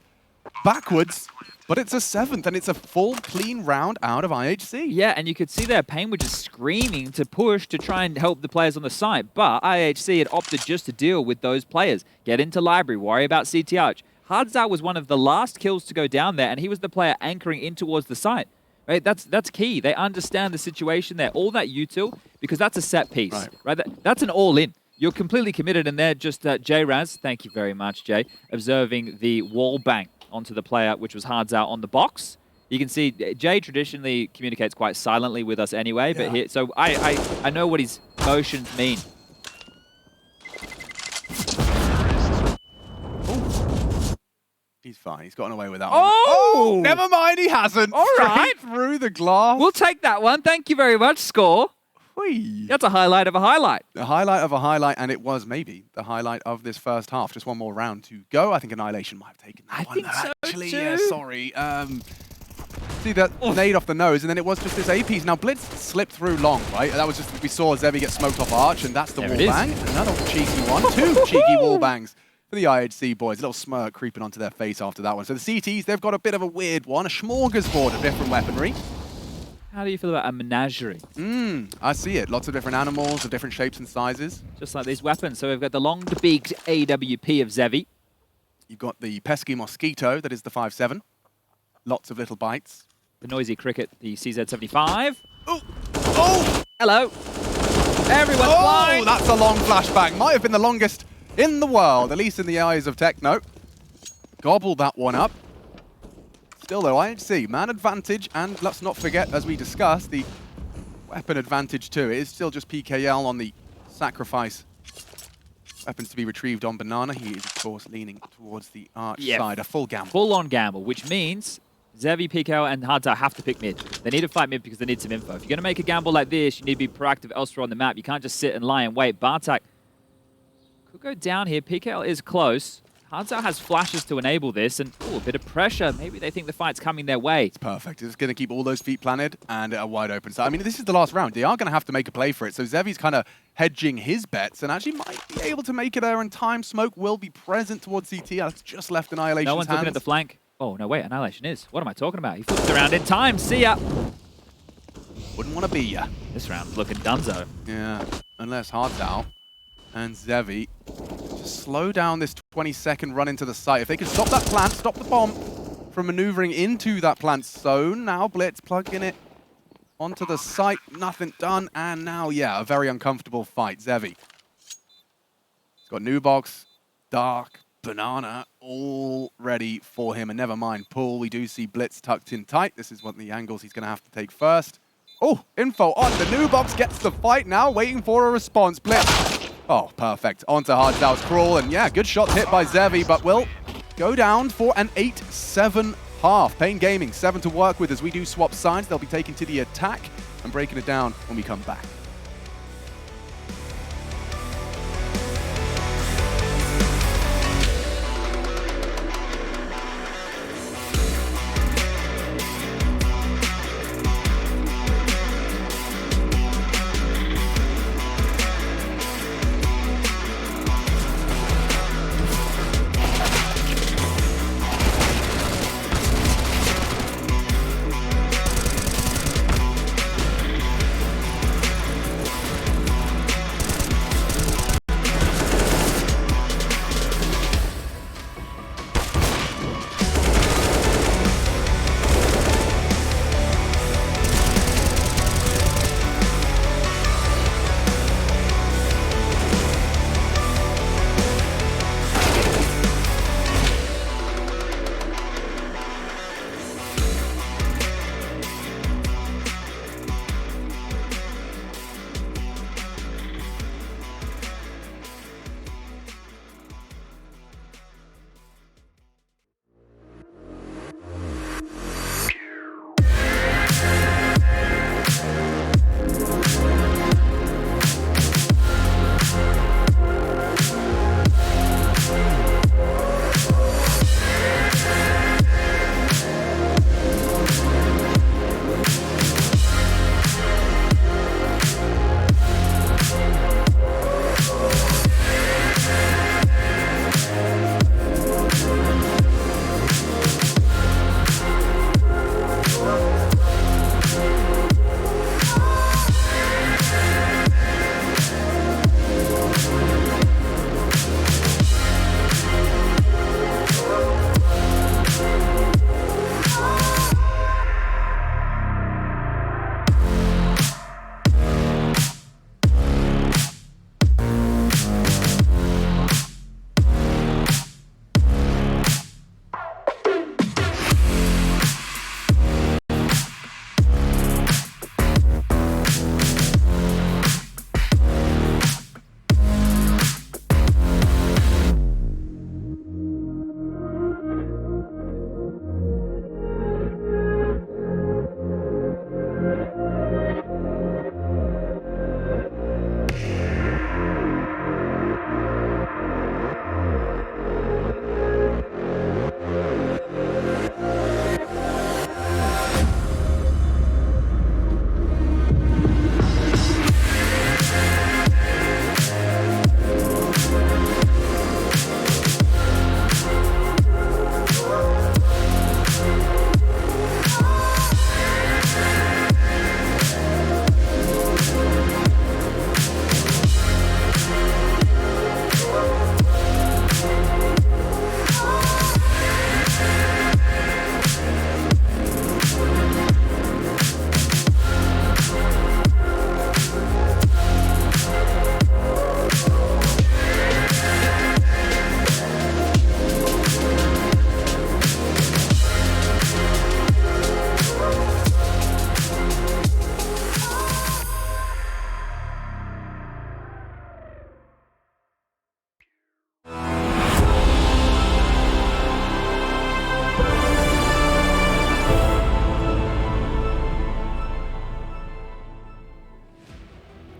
backwards, but it's a 7th, and it's a full, clean round out of IHC.
Yeah, and you could see there paiN were just screaming to push to try and help the players on the site, but IHC had opted just to deal with those players. Get into library, worry about CTH. Hardzao was one of the last kills to go down there, and he was the player anchoring in towards the site. Right? That's key. They understand the situation there. All that util, because that's a set piece. Right? That's an all-in. You're completely committed, and they're just J-Raz, thank you very much, Jay, observing the wall bang onto the player, which was Hardzao on the box. You can see Jay traditionally communicates quite silently with us anyway, but here, so I know what his motions mean.
He's fine. He's gotten away with that
Oh!
one. Oh! Never mind, he hasn't.
All right.
Straight through the glass.
We'll take that one. Thank you very much, Score.
Whee.
That's a highlight of a highlight.
The highlight of a highlight, and it was maybe the highlight of this first half. Just one more round to go. I think Annihilation might have taken that
I
one.
think
though,
so
actually.
too.
Yeah, sorry. See that nade off the nose, and then it was just this APs. Now Blitz slipped through long, right? That was just, we saw Zevi get smoked off Arch, and that's the
There
wall
it is.
bang. Another cheeky one. Two cheeky wall bangs for the IHC boys. A little smirk creeping onto their face after that one. So the CTs, they've got a bit of a weird one, a smorgasbord of different weaponry.
How do you feel about a menagerie?
I see it. Lots of different animals of different shapes and sizes.
Just like these weapons. So we've got the long, the big AWP of Zevi.
You've got the pesky mosquito, that is the 5.7. Lots of little bites.
The noisy cricket, the CZ75.
Oh! Oh!
Hello. Everyone's
Oh,
flying.
that's a long flashbang. Might have been the longest in the world, at least in the eyes of Techno. Gobbled that one up. Still though, IHC, man advantage, and let's not forget, as we discussed, the weapon advantage too. It is still just PKL on the sacrifice. Weapons to be retrieved on Banana. He is, of course, leaning towards the Arch side. A full gamble.
Full-on gamble, which means Zevi, PKL, and Hardtau have to pick mid. They need to fight mid because they need some info. If you're going to make a gamble like this, you need to be proactive elsewhere on the map. You can't just sit and lie and wait. Bartak could go down here. PKL is close. Hardtau has flashes to enable this, and a bit of pressure. Maybe they think the fight's coming their way.
It's perfect. It's going to keep all those feet planted and a wide open side. I mean, this is the last round. They are going to have to make a play for it. So Zevi's kind of hedging his bets and actually might be able to make it there in time. Smoke will be present towards CT. That's just left Annihilation's
No one's
hands.
looking at the flank. Oh, no, wait. Annihilation is. What am I talking about? He flips around in time. See ya.
Wouldn't want to be ya.
This round's looking dunzo.
Yeah, unless Hardtau and Zevi just slow down this 20-second run into the site. If they can stop that plant, stop the bomb from maneuvering into that plant zone. Now Blitz plugging it onto the site. Nothing done. And now, yeah, a very uncomfortable fight. Zevi. He's got new box, Dark, Banana, all ready for him. And never mind Pool. We do see Blitz tucked in tight. This is one of the angles he's going to have to take first. Oh, info on. The new box gets the fight now, waiting for a response. Blitz. Oh, perfect. Onto Hardtau's crawl. And yeah, good shots hit by Zevi, but will go down for an 8-7 half. paiN Gaming, 7 to work with as we do swap sides. They'll be taken to the attack and breaking it down when we come back.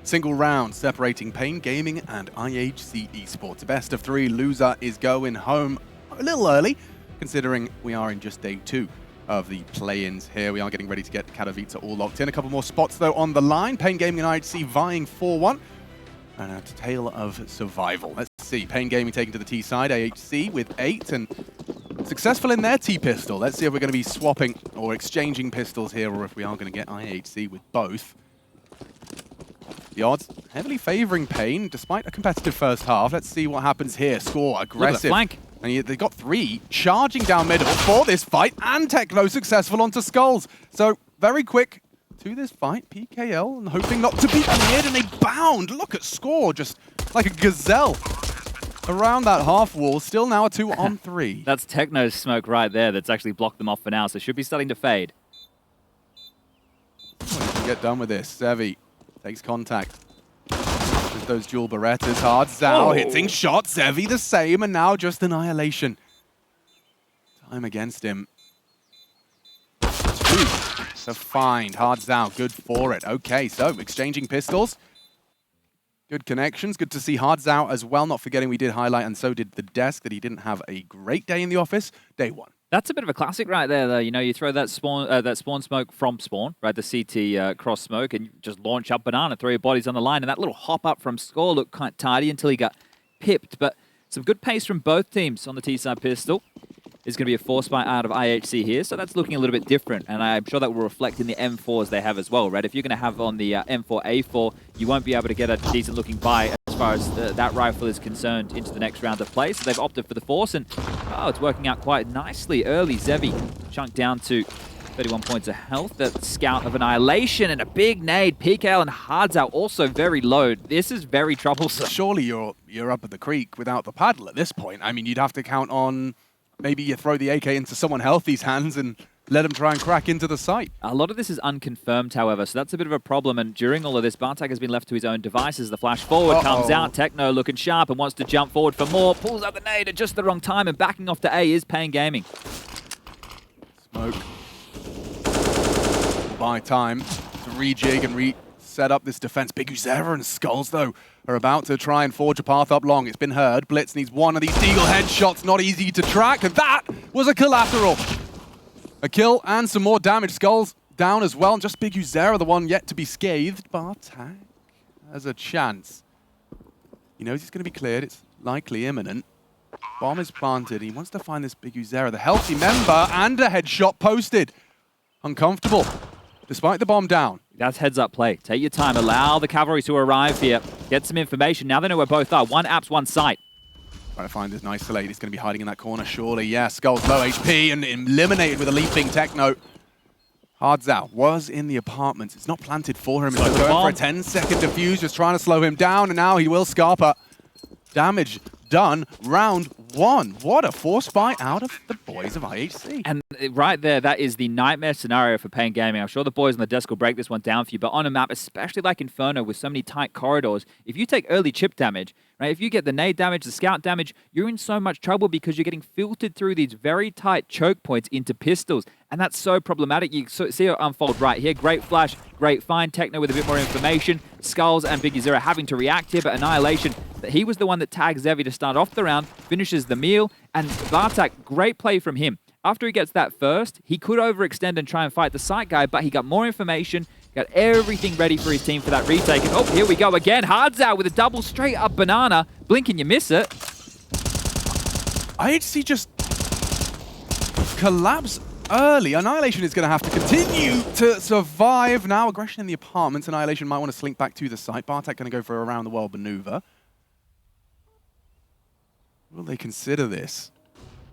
Single round separating paiN Gaming and IHC Esports. A best of 3 loser is going home a little early, considering we are in just day 2 of the play-ins here. We are getting ready to get Katowice all locked in. A couple more spots though on the line. paiN Gaming and IHC vying for one. And a tale of survival. Let's see. paiN Gaming taking to the T side. IHC with 8 and successful in their T-pistol. Let's see if we're going to be swapping or exchanging pistols here, or if we are going to get IHC with both. The odds heavily favoring paiN, despite a competitive first half. Let's see what happens here. Score, aggressive.
Look at the flank.
And they got 3 charging down middle for this fight, and Techno successful onto Skulls. So very quick to this fight. PKL and hoping not to be cleared, and they bound. Look at Score, just like a gazelle around that half wall. Still now a 2-on-3.
That's Techno's smoke right there that's actually blocked them off for now, so should be starting to fade.
Get done with this. Sevi takes contact. There's those dual Berettas. Hard Zao hitting shots. Sevi the same, and now just Annihilation. Time against him. 2 to find. Hard Zao, good for it. Okay, so exchanging pistols. Good connections. Good to see Hard Zao as well. Not forgetting we did highlight, and so did the desk, that he didn't have a great day in the office. Day 1.
That's a bit of a classic right there, though. You know, you throw that spawn smoke from spawn, right, the CT cross smoke, and you just launch up banana, throw your bodies on the line, and that little hop up from Score looked quite tidy until he got pipped. But some good pace from both teams on the T-side pistol. Is going to be a force fight out of IHC here, so that's looking a little bit different, and I'm sure that will reflect in the M4s they have as well, right? If you're going to have on the M4A4, you won't be able to get a decent-looking buy as far as that rifle is concerned into the next round of play, so they've opted for the force, and it's working out quite nicely early. Zevi chunked down to 31 points of health. That Scout of Annihilation and a big nade. PKL and Hard Zao also very low. This is very troublesome.
Surely you're up at the creek without the paddle at this point. I mean, you'd have to count on maybe you throw the AK into someone healthy's hands and let him try and crack into the site.
A lot of this is unconfirmed, however, so that's a bit of a problem. And during all of this, Bartek has been left to his own devices. The flash forward comes out. Techno looking sharp and wants to jump forward for more. Pulls out the nade at just the wrong time, and backing off to A is paiN Gaming.
Smoke. Buy time to rejig and reset up this defense. biguzera and Skulls, though, are about to try and forge a path up long. It's been heard. Blitz needs one of these Deagle headshots. Not easy to track, and that was a collateral. A kill and some more damage. Skulls down as well. And just biguzera, the one yet to be scathed. Bartek has a chance. He knows he's going to be cleared. It's likely imminent. Bomb is planted. He wants to find this biguzera, the healthy member, and a headshot posted. Uncomfortable, despite the bomb down.
That's heads-up play. Take your time. Allow the cavalry to arrive here. Get some information. Now they know where both are. One apps, one site.
Trying to find this nice isolate. He's going to be hiding in that corner, surely. Yeah, Skull's low HP and eliminated with a leaping Techno. Hard Zao was in the apartments. It's not planted for him. It's going for a 10-second defuse, just trying to slow him down, and now he will Scarpa. Damage done. Round 1. What a force fight out of the boys of IHC.
And right there, that is the nightmare scenario for paiN Gaming. I'm sure the boys on the desk will break this one down for you, but on a map, especially like Inferno with so many tight corridors, if you take early chip damage, right, if you get the nade damage, the scout damage, you're in so much trouble because you're getting filtered through these very tight choke points into pistols, and that's so problematic. You see it unfold right here. Great flash, great find. Techno with a bit more information. Skulls and biguzera having to react here, but Annihilation, he was the one that tagged Zevi to start off the round, finishes the meal, and Bartek, great play from him. After he gets that first, he could overextend and try and fight the site guy, but he got more information, got everything ready for his team for that retake. And oh, here we go again. Hard Zao with a double straight up banana. Blink and you miss it.
IHC just collapse early. Annihilation is going to have to continue to survive. Now aggression in the apartments. Annihilation might want to slink back to the site. Bartek going to go for a around the world maneuver. Will they consider this?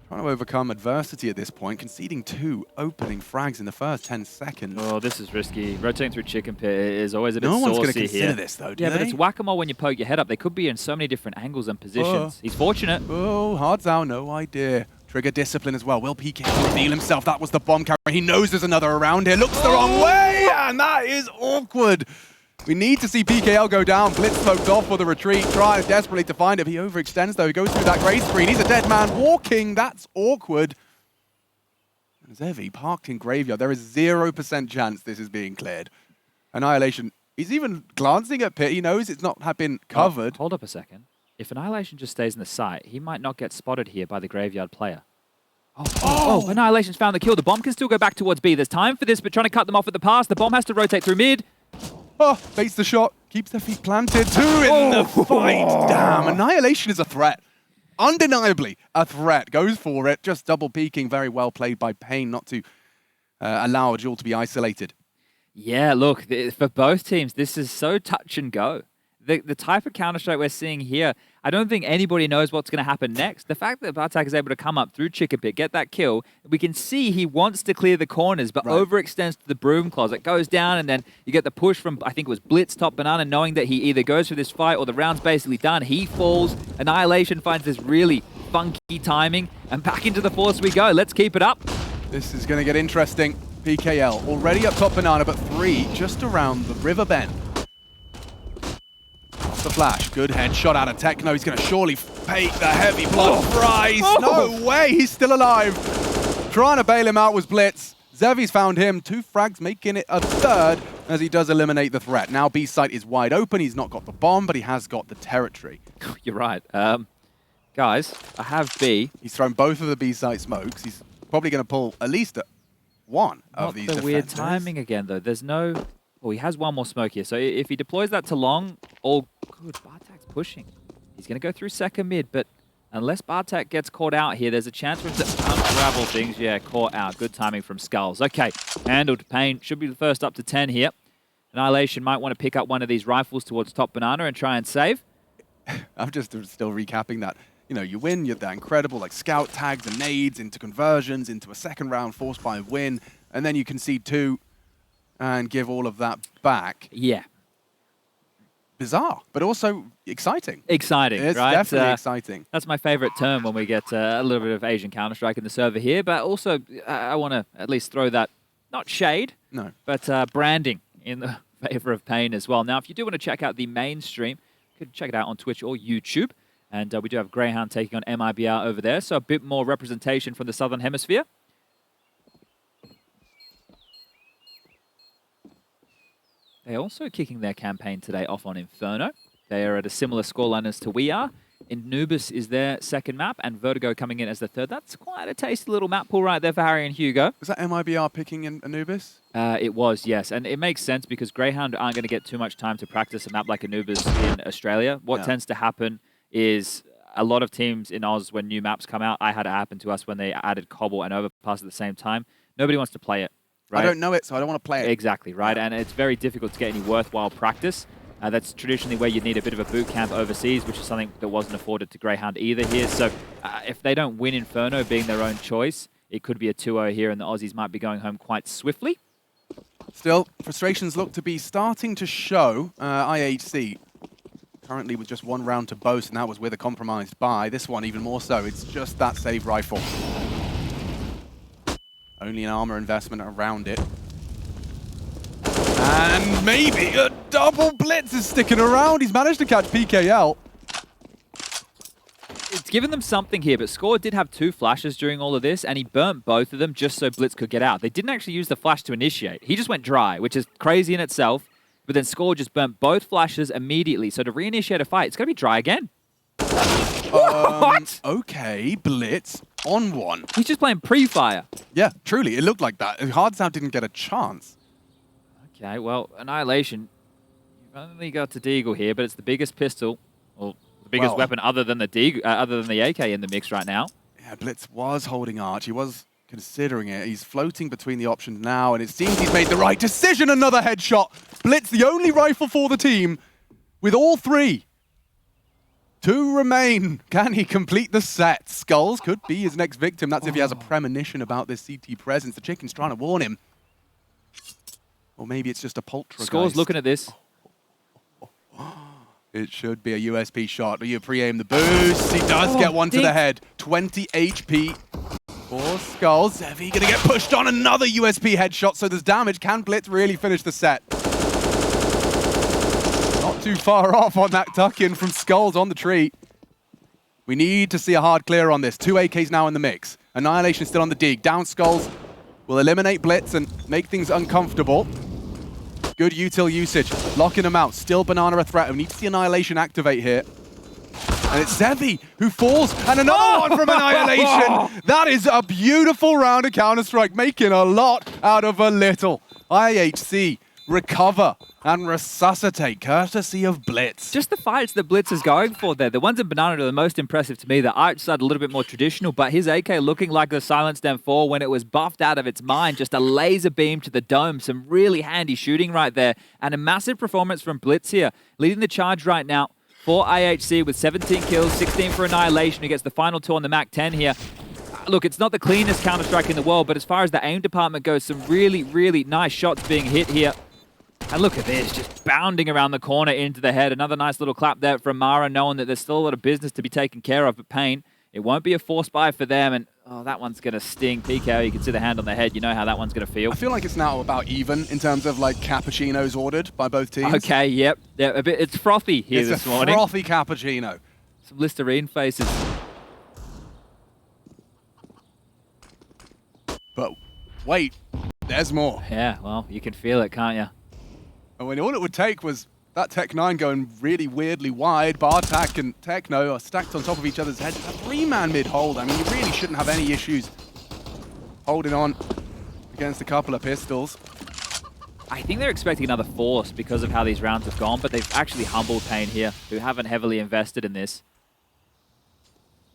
Trying to overcome adversity at this point, conceding 2 opening frags in the first 10 seconds.
Oh, this is risky. Rotating through chicken pit is always a bit saucy here.
No one's going to consider this, though, do they?
Yeah, but it's whack-a-mole when you poke your head up. They could be in so many different angles and positions. He's fortunate.
Oh, Hard Zao, no idea. Trigger discipline as well. Will PK reveal himself? That was the bomb carrier. He knows there's another around here. Looks the wrong way, and that is awkward. We need to see PKL go down. Blitz smoked off for the retreat. Tries desperately to find him. He overextends, though. He goes through that grey screen. He's a dead man walking. That's awkward. Zevi parked in graveyard. There is 0% chance this is being cleared. Annihilation He's even glancing at pit. He knows it's not been covered.
Hold up a second. If Annihilation just stays in the site, he might not get spotted here by the Graveyard player. Oh, Annihilation's found the kill. The bomb can still go back towards B. There's time for this, but trying to cut them off at the pass. The bomb has to rotate through mid.
Oh, baits the shot. Keeps their feet planted. Two in the fight. Damn, Annihilation is a threat. Undeniably a threat. Goes for it. Just double peeking. Very well played by paiN not to allow Jewel to be isolated.
Yeah, look, for both teams, this is so touch and go. The type of Counter-Strike we're seeing here, I don't think anybody knows what's going to happen next. The fact that Bartek is able to come up through Chicken Pit, get that kill, we can see he wants to clear the corners, but overextends to the broom closet, goes down, and then you get the push from, I think it was Blitz, top banana, knowing that he either goes for this fight or the round's basically done. He falls. Annihilation finds this really funky timing, and back into the force we go. Let's keep it up.
This is going to get interesting. PKL already up top banana, but 3 just around the river bend. The flash, good headshot out of Techno. He's going to surely pay the heavy blood price. No way, he's still alive. Trying to bail him out was Blitz. Zevi's found him. 2 frags, making it a third as he does eliminate the threat. Now B site is wide open. He's not got the bomb, but he has got the territory.
You're right. Guys, I have B.
He's thrown both of the B site smokes. He's probably going to pull at least one of these defenders.
Weird timing again, though. There's no... Well, he has one more smoke here. So if he deploys that to long, all good. Bartek's pushing. He's going to go through second mid, but unless Bartek gets caught out here, there's a chance for him to unravel things. Yeah, caught out. Good timing from Skulls. Okay, handled. paiN should be the first up to 10 here. Annihilation might want to pick up one of these rifles towards top banana and try and save.
I'm just still recapping that. You know, you win, you're that incredible, like scout tags and nades into conversions, into a second round forced by a win, and then you concede 2 and give all of that back.
Yeah.
Bizarre, but also exciting.
Exciting,
it's
right?
It's definitely exciting.
That's my favorite term when we get a little bit of Asian Counter-Strike in the server here, but also I want to at least throw that, not shade,
no,
but branding in the favor of paiN as well. Now, if you do want to check out the main stream, you can check it out on Twitch or YouTube, and we do have Greyhound taking on MIBR over there, so a bit more representation from the Southern Hemisphere. They're also kicking their campaign today off on Inferno. They are at a similar scoreline as to we are. Anubis is their second map, and Vertigo coming in as the third. That's quite a tasty little map pool right there for Harry and Hugo.
Was that MIBR picking in Anubis?
It was, yes. And it makes sense because Greyhound aren't going to get too much time to practice a map like Anubis in Australia. What tends to happen is a lot of teams in Oz, when new maps come out, I had it happen to us when they added Cobble and Overpass at the same time. Nobody wants to play it. Right?
I don't know it, so I don't want to play it.
Exactly, right? And it's very difficult to get any worthwhile practice. That's traditionally where you need a bit of a boot camp overseas, which is something that wasn't afforded to Greyhound either here. So if they don't win Inferno being their own choice, it could be a 2-0 here, and the Aussies might be going home quite swiftly.
Still, frustrations look to be starting to show. IHC currently with just 1 round to boast, and that was with a compromised buy. This one even more so. It's just that save rifle. Only an armor investment around it. And maybe a double blitz is sticking around. He's managed to catch PKL.
It's given them something here, but Score did have 2 flashes during all of this, and he burnt both of them just so Blitz could get out. They didn't actually use the flash to initiate. He just went dry, which is crazy in itself, but then Score just burnt both flashes immediately. So to reinitiate a fight, it's going to be dry again. What?
Okay, Blitz on 1.
He's just playing pre-fire.
Yeah, truly, it looked like that. Hard Sound didn't get a chance.
Okay, well, Annihilation, you've only got the Deagle here, but it's the biggest pistol, or the biggest weapon other than the AK in the mix right now.
Yeah, Blitz was holding Arch. He was considering it. He's floating between the options now, and it seems he's made the right decision. Another headshot. Blitz, the only rifle for the team, with all 3. 2 remain. Can he complete the set? Skulls could be his next victim. That's if he has a premonition about this CT presence. The chicken's trying to warn him. Or maybe it's just a poltergeist.
Score's looking at this.
It should be a USP shot. Do you pre-aim the boost? He does get one to the head. 20 HP for Skulls. Zevi gonna get pushed on. Another USP headshot, so there's damage. Can Blitz really finish the set? Not too far off on that tuck-in from Skulls on the tree. We need to see a hard clear on this. 2 AKs now in the mix. Annihilation still on the dig. Down Skulls will eliminate Blitz and make things uncomfortable. Good util usage, locking him out. Still Banana a threat. We need to see Annihilation activate here. And it's Zevi who falls, and another one from Annihilation. That is a beautiful round of Counter-Strike, making a lot out of a little. IHC recover and resuscitate, courtesy of Blitz.
Just the fights that Blitz is going for there. The ones in Banana are the most impressive to me. The Arch side a little bit more traditional, but his AK looking like the silenced M4 when it was buffed out of its mind. Just a laser beam to the dome. Some really handy shooting right there. And a massive performance from Blitz here. Leading the charge right now for IHC with 17 kills, 16 for Annihilation, who gets the final 2 on the MAC-10 here. Look, it's not the cleanest Counter-Strike in the world, but as far as the aim department goes, some really, really nice shots being hit here. And look at this, just bounding around the corner into the head. Another nice little clap there from Mara, knowing that there's still a lot of business to be taken care of. But paiN, it won't be a forced buy for them. And oh, that one's going to sting. PKO, you can see the hand on the head. You know how that one's going to feel.
I feel like it's now about even in terms of like cappuccinos ordered by both teams.
Okay, yep. Yeah, a bit, it's frothy here this morning.
It's a frothy cappuccino.
Some Listerine faces.
But wait, there's more.
Yeah, well, you can feel it, can't you?
And when all it would take was that Tech9 going really weirdly wide, Bartak and Techno are stacked on top of each other's heads. A 3-man mid-hold. I mean, you really shouldn't have any issues holding on against a couple of pistols.
I think they're expecting another force because of how these rounds have gone, but they've actually humbled paiN here, who haven't heavily invested in this.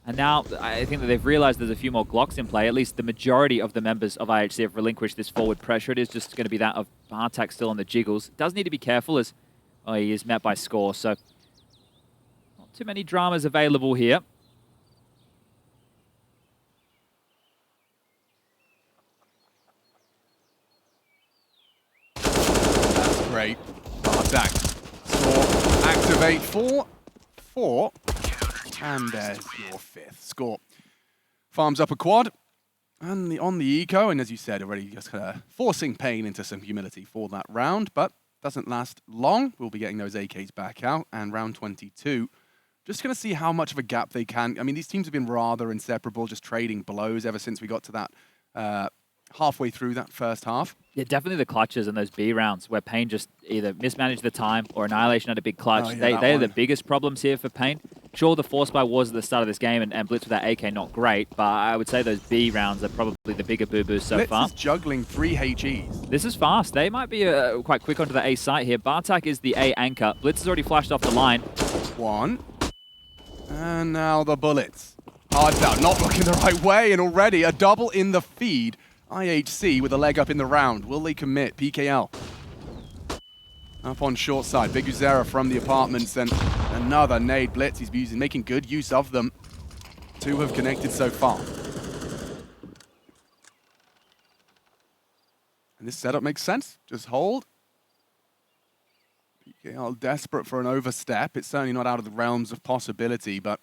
And now I think that they've realized there's a few more Glocks in play. At least the majority of the members of IHC have relinquished this forward pressure. It is just going to be that of Bartak still on the jiggles. Does need to be careful as he is met by score. So not too many dramas available here.
That's great. Bartak. Score. Activate 4. And there's your 5th score. Farms up a quad, and on the eco, and as you said already, just forcing paiN into some humility for that round, but doesn't last long. We'll be getting those AKs back out, and round 22, just going to see how much of a gap they can. I mean, these teams have been rather inseparable, just trading blows ever since we got to that halfway through that first half.
Yeah, definitely the clutches in those B rounds where paiN just either mismanaged the time or Annihilation had a big clutch.
Oh, yeah,
they are the biggest problems here for paiN. Sure, the force buy was at the start of this game and Blitz with that AK not great, but I would say those B rounds are probably the bigger boo-boos so far.
Blitz is juggling 3 HEs.
This is fast. They might be quite quick onto the A site here. Bartak is the A anchor. Blitz has already flashed off the line.
1. And now the bullets. Hard down, not looking the right way, and already a double in the feed. IHC with a leg up in the round. Will they commit? PKL. Up on short side. biguzera from the apartments, and another nade. Blitz he's making good use of them. 2 have connected so far. And this setup makes sense. Just hold. PKL desperate for an overstep. It's certainly not out of the realms of possibility, but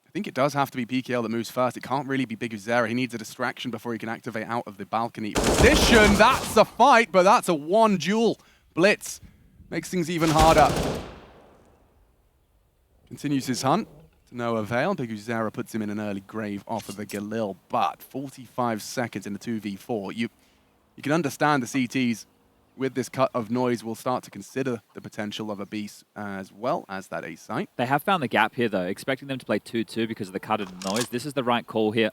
I think it does have to be PKL that moves first. It can't really be biguzera. He needs a distraction before he can activate out of the balcony position. That's a fight, but that's a 1 duel. Blitz makes things even harder. Continues his hunt to no avail. biguzera puts him in an early grave off of the Galil, but 45 seconds in the 2v4. You can understand the CTs with this cut of noise will start to consider the potential of a beast as well as that A site.
They have found the gap here, though, expecting them to play 2-2 because of the cut of the noise. This is the right call here.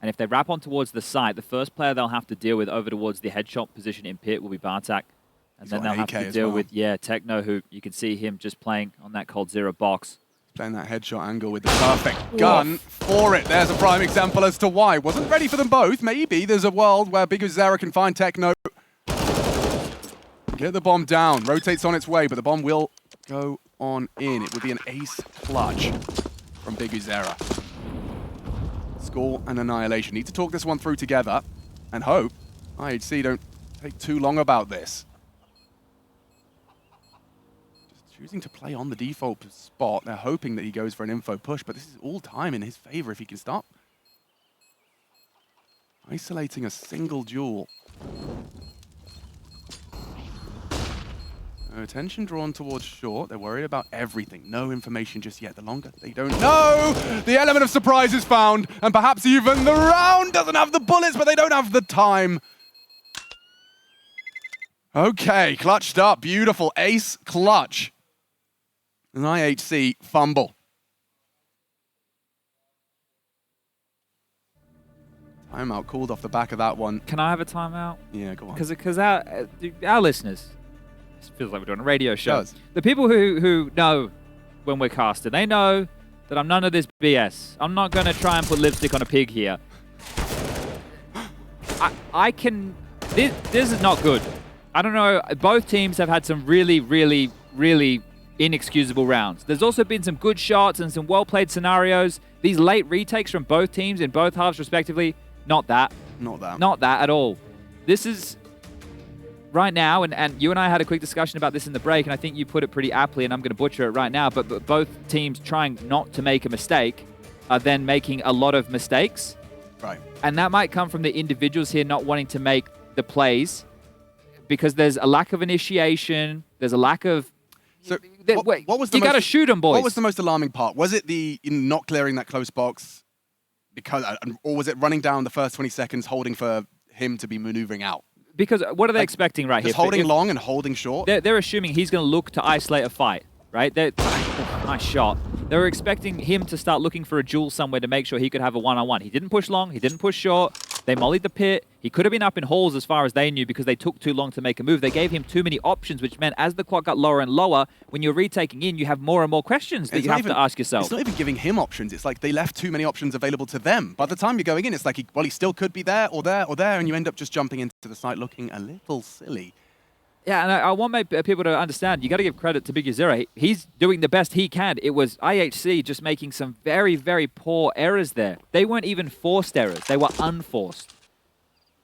And if they wrap on towards the site, the first player they'll have to deal with over towards the headshot position in pit will be Bartak. And then they'll have to deal with, Techno, who you can see him just playing on that cold zero box.
Playing that headshot angle with the perfect gun for it. There's a prime example as to why. Wasn't ready for them both. Maybe there's a world where biguzera can find Techno. Get the bomb down. Rotates on its way, but the bomb will go on in. It would be an ace clutch from biguzera. Score and Annihilation. Need to talk this one through together and hope IHC don't take too long about this. Just choosing to play on the default spot. They're hoping that he goes for an info push, but this is all time in his favor if he can stop isolating a single duel. Attention drawn towards short. They're worried about everything. No information just yet. The longer they don't know, the element of surprise is found, and perhaps even the round doesn't have the bullets, but they don't have the time. Okay, clutched up. Beautiful. Ace clutch. An IHC fumble. Timeout called off the back of that one.
Can I have a timeout?
Yeah, go on.
Because our listeners, this feels like we're doing a radio show.
It does.
The people who know when we're casting, they know that I'm none of this BS. I'm not going to try and put lipstick on a pig here. I can... This is not good. I don't know. Both teams have had some really, really, really inexcusable rounds. There's also been some good shots and some well-played scenarios. These late retakes from both teams in both halves, respectively, not that.
Not that.
Not that at all. This is... Right now, and you and I had a quick discussion about this in the break, and I think you put it pretty aptly, and I'm going to butcher it right now, but both teams trying not to make a mistake are then making a lot of mistakes.
Right.
And that might come from the individuals here not wanting to make the plays because there's a lack of initiation, there's a lack of...
So what was the
you got to shoot them, boys.
What was the most alarming part? Was it the not clearing that close box, or was it running down the first 20 seconds holding for him to be maneuvering out?
Because what are they expecting right here?
Just holding long and holding short?
They're assuming he's going to look to isolate a fight, right? Nice shot. They were expecting him to start looking for a jewel somewhere to make sure he could have a one-on-one. He didn't push long. He didn't push short. They mollied the pit. He could have been up in halls as far as they knew because they took too long to make a move. They gave him too many options, which meant as the clock got lower and lower, when you're retaking in, you have more and more questions that you have to ask yourself.
It's not even giving him options. It's like they left too many options available to them. By the time you're going in, it's like, he still could be there or there or there, and you end up just jumping into the site looking a little silly.
Yeah, and I want people to understand, you got to give credit to biguzera. He's doing the best he can. It was IHC just making some very, very poor errors there. They weren't even forced errors. They were unforced.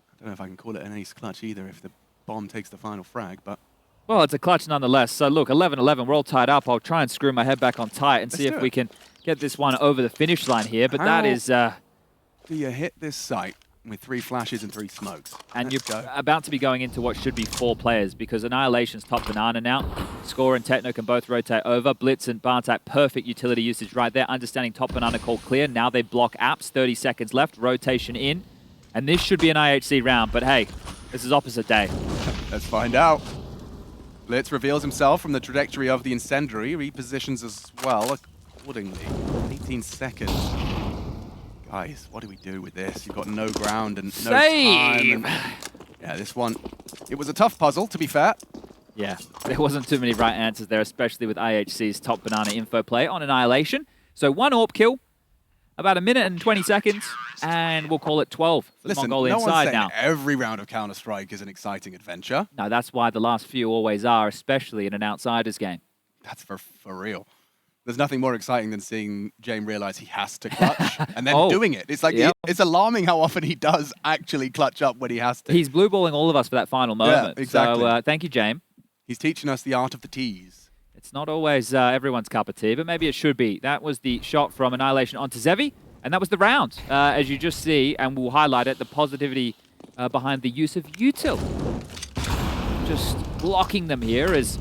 I don't know if I can call it an ace clutch either if the bomb takes the final frag, but...
Well, it's a clutch nonetheless. So look, 11-11, we're all tied up. I'll try and screw my head back on tight and see if we can get this one over the finish line here. But that is...
do you hit this site with 3 flashes and 3 smokes?
And you're about to be going into what should be 4 players because Annihilation's top banana now. Score and Techno can both rotate over. Blitz and Bartak, perfect utility usage right there. Understanding top banana call clear. Now they block apps. 30 seconds left. Rotation in. And this should be an IHC round, but hey, this is opposite day.
Let's find out. Blitz reveals himself from the trajectory of the incendiary, repositions as well accordingly. 18 seconds. Guys, what do we do with this? You've got no ground and no time. And yeah, this one, it was a tough puzzle, to be fair.
Yeah, there wasn't too many right answers there, especially with IHC's top banana info play on Annihilation. So 1 AWP kill, about 1 minute and 20 seconds, and we'll call it 12.
Listen,
Mongolia
no one's
inside
saying
now.
Every round of Counter-Strike is an exciting adventure.
No, that's why the last few always are, especially in an outsiders game.
That's for real. There's nothing more exciting than seeing James realize he has to clutch and then doing it. It's like, it's alarming how often he does actually clutch up when he has to.
He's blue balling all of us for that final moment.
Yeah, exactly.
So thank you, James.
He's teaching us the art of the tease.
It's not always everyone's cup of tea, but maybe it should be. That was the shot from Annihilation onto Zevi, and that was the round. As you just see, and we'll highlight it, the positivity behind the use of util. Just blocking them here as...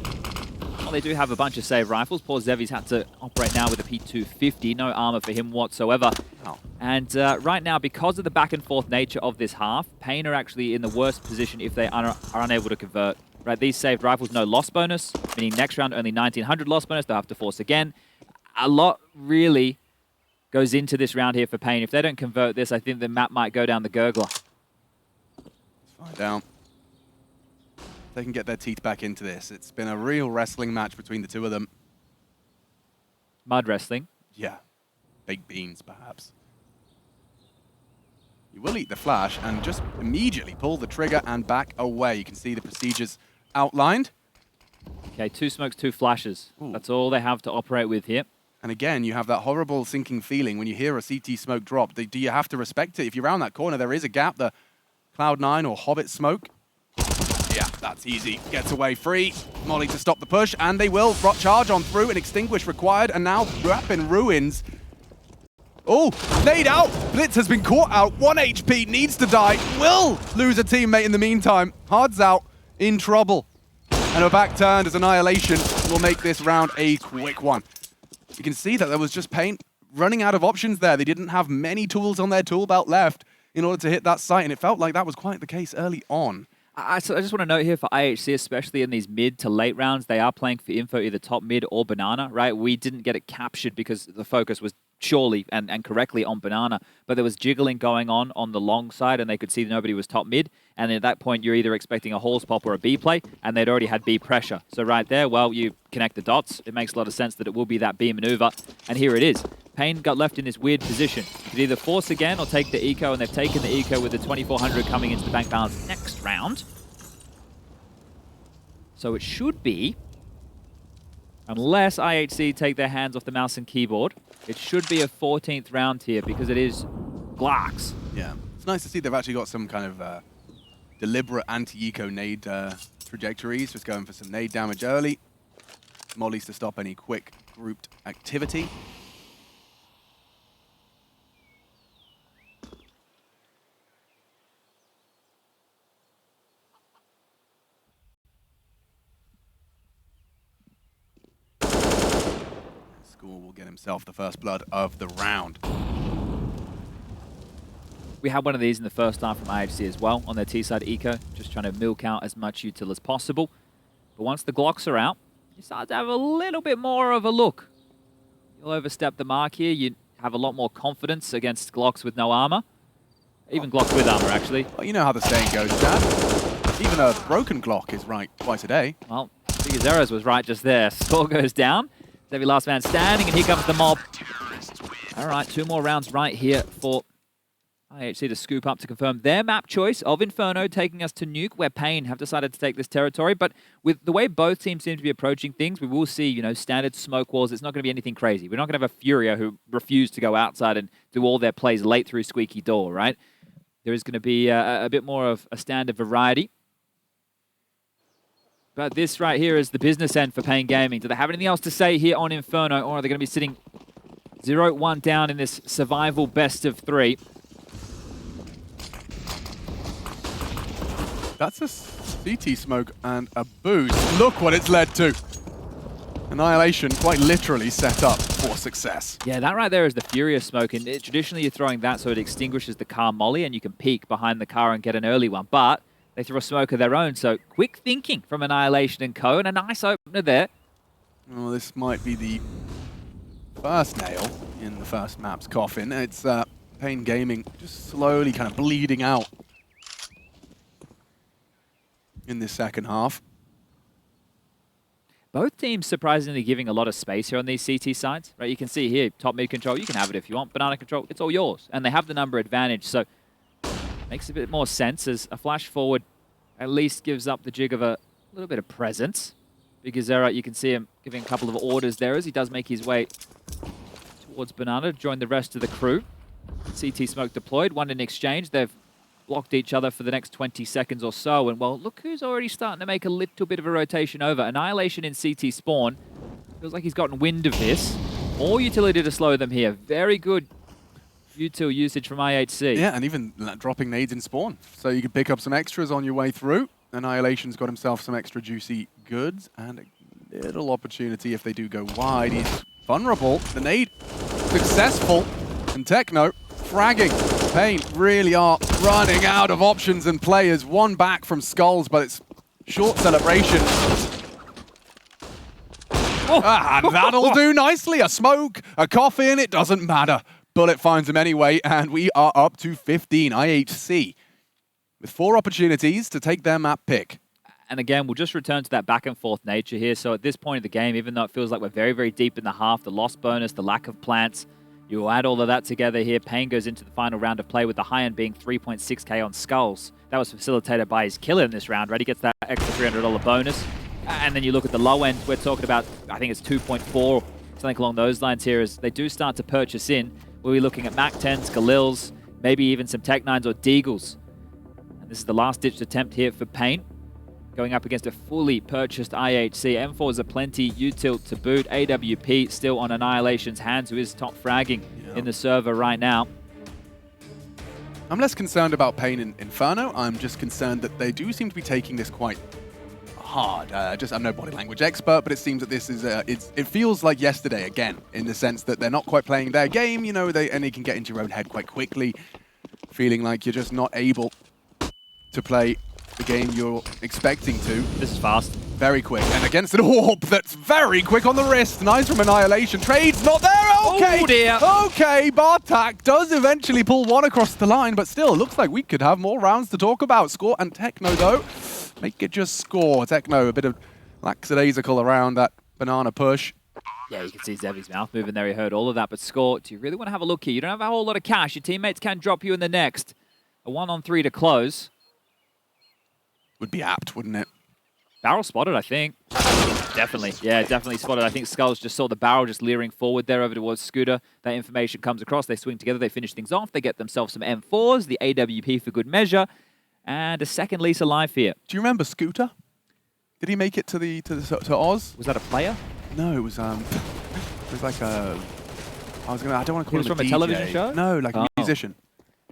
Well, they do have a bunch of save rifles. Poor Zevi's had to operate now with a P250. No armor for him whatsoever.
Oh.
And right now, because of the back and forth nature of this half, paiN are actually in the worst position if they are unable to convert. Right, these saved rifles, no loss bonus, meaning next round only 1900 loss bonus. They'll have to force again. A lot really goes into this round here for paiN. If they don't convert this, I think the map might go down the gurgler.
Let's find out. They can get their teeth back into this. It's been a real wrestling match between the two of them.
Mud wrestling.
Yeah. Baked beans, perhaps. You will eat the flash and just immediately pull the trigger and back away. You can see the procedures outlined.
Okay, 2 smokes, 2 flashes.
Ooh.
That's all they have to operate with here.
And again, you have that horrible sinking feeling when you hear a CT smoke drop. Do you have to respect it? If you're around that corner, there is a gap, the Cloud9 or Hobbit smoke. Yeah, that's easy. Gets away free. Molly to stop the push, and they will charge on through and extinguish required, and now wrap in ruins. Oh, laid out. Blitz has been caught out. 1 HP, needs to die. Will lose a teammate in the meantime. Hard's out, in trouble. And a back turned as Annihilation will make this round a quick one. You can see that there was just paiN running out of options there. They didn't have many tools on their tool belt left in order to hit that site, and it felt like that was quite the case early on.
So I just want to note here for IHC, especially in these mid to late rounds, they are playing for info either top mid or banana, right? We didn't get it captured because the focus was surely and correctly on banana, but there was jiggling going on the long side, and they could see nobody was top mid. And at that point, you're either expecting a Halls pop or a B play, and they'd already had B pressure. So right there, well, you connect the dots. It makes a lot of sense that it will be that B maneuver, and here it is. paiN got left in this weird position. Could either force again or take the eco, and they've taken the eco with the 2400 coming into the bank balance next round. So it should be, unless IHC take their hands off the mouse and keyboard, it should be a 14th round here because it is Glocks.
Yeah, it's nice to see they've actually got some kind of deliberate anti-eco nade trajectories, just going for some nade damage early. Mollies to stop any quick grouped activity. School will get himself the first blood of the round.
We had one of these in the first half from IHC as well on their T-side eco, just trying to milk out as much util as possible. But once the Glocks are out, you start to have a little bit more of a look. You'll overstep the mark here. You have a lot more confidence against Glocks with no armor. Even Glocks with armor, actually.
Well, you know how the saying goes, Chad. Even a broken Glock is right twice a day.
Well, biguzera's was right just there. Score goes down. Every last man standing, and here comes the mob. All right, 2 more rounds right here for IHC to scoop up to confirm their map choice of Inferno, taking us to Nuke, where paiN have decided to take this territory. But with the way both teams seem to be approaching things, we will see, you know, standard smoke walls. It's not going to be anything crazy. We're not going to have a Furia who refuse to go outside and do all their plays late through squeaky door, right? There is going to be a bit more of a standard variety. But this right here is the business end for paiN Gaming. Do they have anything else to say here on Inferno, or are they going to be sitting 0-1 down in this survival best of 3?
That's a CT smoke and a boost. Look what it's led to. Annihilation quite literally set up for success.
Yeah, that right there is the Furious smoke. And traditionally you're throwing that so it extinguishes the car molly and you can peek behind the car and get an early one. But they throw a smoke of their own, so quick thinking from Annihilation and Co. And a nice opener there.
Well, this might be the first nail in the first map's coffin. It's paiN Gaming just slowly kind of bleeding out in this second half.
Both teams surprisingly giving a lot of space here on these CT sides, right? You can see here, top mid control, you can have it if you want. Banana control, it's all yours. And they have the number advantage, so makes a bit more sense as a flash forward at least gives up the jig of a little bit of presence. Biguzera, you can see him giving a couple of orders there as he does make his way towards Banana to join the rest of the crew. CT smoke deployed, one in exchange. They've blocked each other for the next 20 seconds or so. And, well, look who's already starting to make a little bit of a rotation over. Annihilation in CT spawn. Feels like he's gotten wind of this. More utility to slow them here. Very good util usage from IHC.
Yeah, and even dropping nades in spawn. So you can pick up some extras on your way through. Annihilation's got himself some extra juicy goods and a little opportunity if they do go wide. He's vulnerable. The nade successful. And Techno fragging. paiN really are running out of options and players. One back from Skulls, but it's short celebration. And that'll do nicely. A smoke, a coffin, it doesn't matter. Bullet finds him anyway, and we are up to 15. IHC with 4 opportunities to take their map pick.
And again, we'll just return to that back and forth nature here. So at this point of the game, even though it feels like we're very, very deep in the half, the lost bonus, the lack of plants, you add all of that together here. paiN goes into the final round of play with the high end being 3.6k on Skulls. That was facilitated by his killer in this round, right? He gets that extra $300 bonus. And then you look at the low end, we're talking about, I think it's 2.4, something along those lines here, as they do start to purchase in. We'll be looking at Mac 10s, Galils, maybe even some Tech 9s or Deagles. And this is the last-ditch attempt here for paiN, going up against a fully purchased IHC. M4s are plenty, util to boot. AWP still on Annihilation's hands, who is top fragging in the server right now.
I'm less concerned about paiN in Inferno. I'm just concerned that they do seem to be taking this quite hard. I'm no body language expert, but it seems that this is it feels like yesterday again, in the sense that they're not quite playing their game, you know, and they can get into your own head quite quickly, feeling like you're just not able to play the game you're expecting to.
This is fast.
Very quick. And against an AWP that's very quick on the wrist. Nice from Annihilation. Trade's not there. Okay.
Oh, dear.
Okay, Bartak does eventually pull one across the line, but still, looks like we could have more rounds to talk about. Score and Techno, though, make it just score. Techno, a bit of lackadaisical around that banana push.
Yeah, you can see Zevy's mouth moving there. He heard all of that. But Score, do you really want to have a look here? You don't have a whole lot of cash. Your teammates can drop you in the next. A 1-on-3 to close.
Would be apt, wouldn't it?
Barrel spotted, I think. Definitely. Yeah, definitely spotted. I think Skulls just saw the barrel just leering forward there over towards Scooter. That information comes across. They swing together. They finish things off. They get themselves some M4s, the AWP for good measure, and a second lease of life here.
Do you remember Scooter? Did he make it to Oz?
Was that a player?
No, it was like a. I don't want to call him
from
a
a
DJ.
television show?
No, like a musician.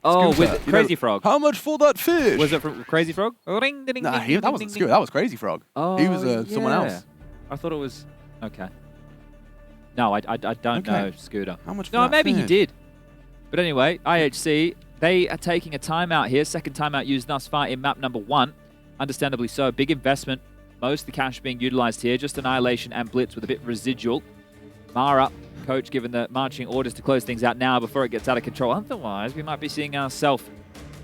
Oh,
Scooter,
with Crazy Frog.
How much for that fish?
Was it from Crazy Frog? Ring, ding,
Nah,
ding,
that wasn't
ding,
Scooter.
ding.
That was Crazy Frog.
Oh,
he was someone else.
I thought it was... Okay. No, I don't know Scooter.
How much for
No,
that
maybe
fish?
he did. But anyway, IHC, they are taking a timeout here. Second timeout used thus far in map number 1. Understandably so. Big investment. Most of the cash being utilized here. Just Annihilation and Blitz with a bit residual. Mara, coach, given the marching orders to close things out now before it gets out of control. Otherwise, we might be seeing ourselves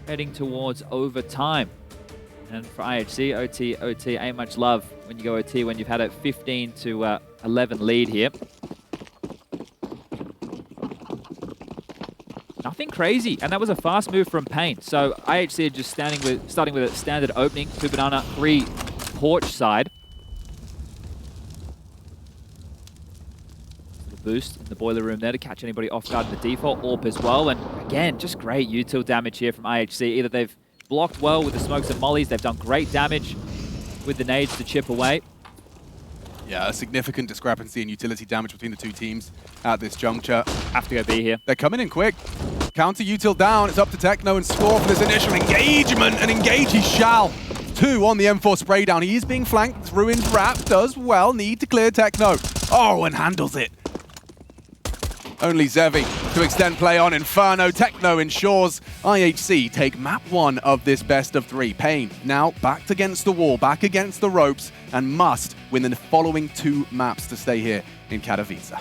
heading towards overtime. And for IHC, OT, ain't much love when you go OT when you've had a 15 to 11 lead here. Nothing crazy, and that was a fast move from paiN. So IHC are just starting with a standard opening, 2 banana, 3 porch side. Boost in the boiler room there to catch anybody off guard in the default. AWP as well, and again, just great util damage here from IHC. Either they've blocked well with the smokes and mollies, they've done great damage with the nades to chip away.
Yeah, a significant discrepancy in utility damage between the two teams at this juncture.
Have to go B here.
They're coming in quick. Counter util down. It's up to Techno and Score for this initial engagement, and engage he shall. 2 on the M4 spray down. He is being flanked. Ruin's Wrap does well. Need to clear Techno. Oh, and handles it. Only Zevy to extend play on Inferno. Techno ensures IHC take map 1 of this best of 3. paiN now backed against the wall, back against the ropes, and must win the following 2 maps to stay here in Katowice.